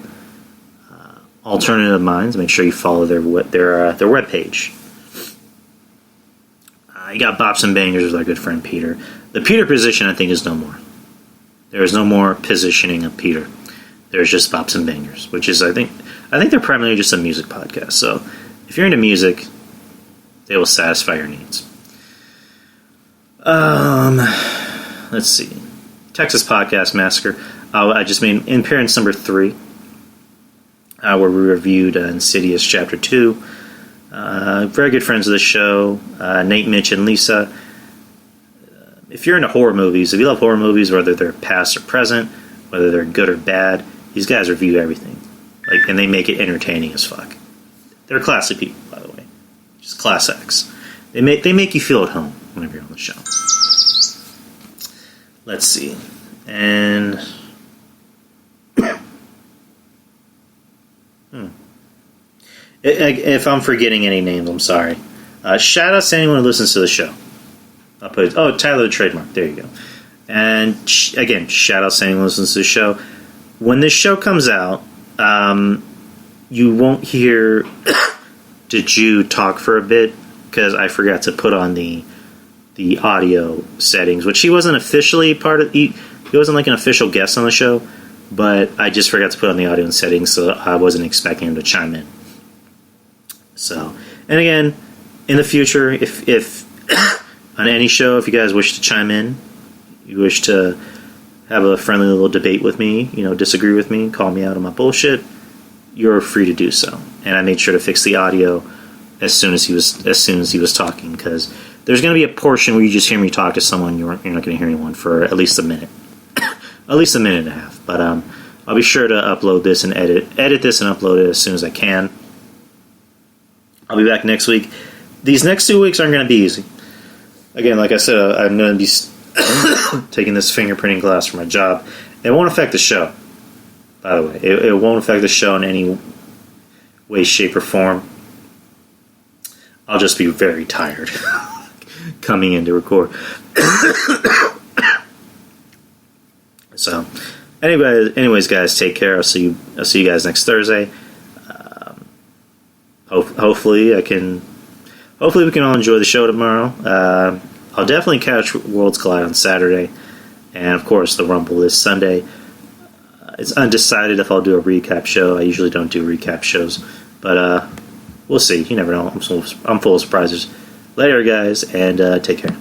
Alternative Minds. Make sure you follow their webpage. You got Bops and Bangers with our good friend Peter. The Peter position, I think, is no more. There is no more positioning of Peter. There's just Bops and Bangers, which is, I think they're primarily just a music podcast. So if you're into music, they will satisfy your needs. Let's see. Texas Podcast Massacre. I just made in appearance number 3. Where we reviewed Insidious Chapter 2. Very good friends of the show, Nate, Mitch, and Lisa. If you're into horror movies, if you love horror movies, whether they're past or present, whether they're good or bad, these guys review everything. And they make it entertaining as fuck. They're classy people, by the way. Just class X. They make you feel at home whenever you're on the show. Let's see. And... If I'm forgetting any names, I'm sorry. Shout out to anyone who listens to the show. I'll put Tyler the Trademark. There you go. And again, shout out to anyone who listens to the show. When this show comes out, you won't hear Jew talk for a bit because I forgot to put on the audio settings, which he wasn't officially part of. He wasn't like an official guest on the show, but I just forgot to put on the audio settings, so I wasn't expecting him to chime in. So, and again, in the future, if on any show, if you guys wish to chime in, you wish to have a friendly little debate with me, disagree with me, call me out on my bullshit, you're free to do so. And I made sure to fix the audio as soon as he was talking, because there's going to be a portion where you just hear me talk to someone, you're not going to hear anyone for at least a minute, at least a minute and a half. But I'll be sure to upload this and edit this and upload it as soon as I can. I'll be back next week. These next 2 weeks aren't going to be easy. Again, like I said, I'm going to be taking this fingerprinting class for my job. It won't affect the show, by the way. It won't affect the show in any way, shape, or form. I'll just be very tired coming in to record. So, anyways, guys, take care. I'll see you guys next Thursday. Hopefully we can all enjoy the show tomorrow. I'll definitely catch Worlds Collide on Saturday, and of course the Rumble this Sunday. It's undecided if I'll do a recap show. I usually don't do recap shows, but we'll see. You never know. I'm full of surprises. Later, guys, and take care.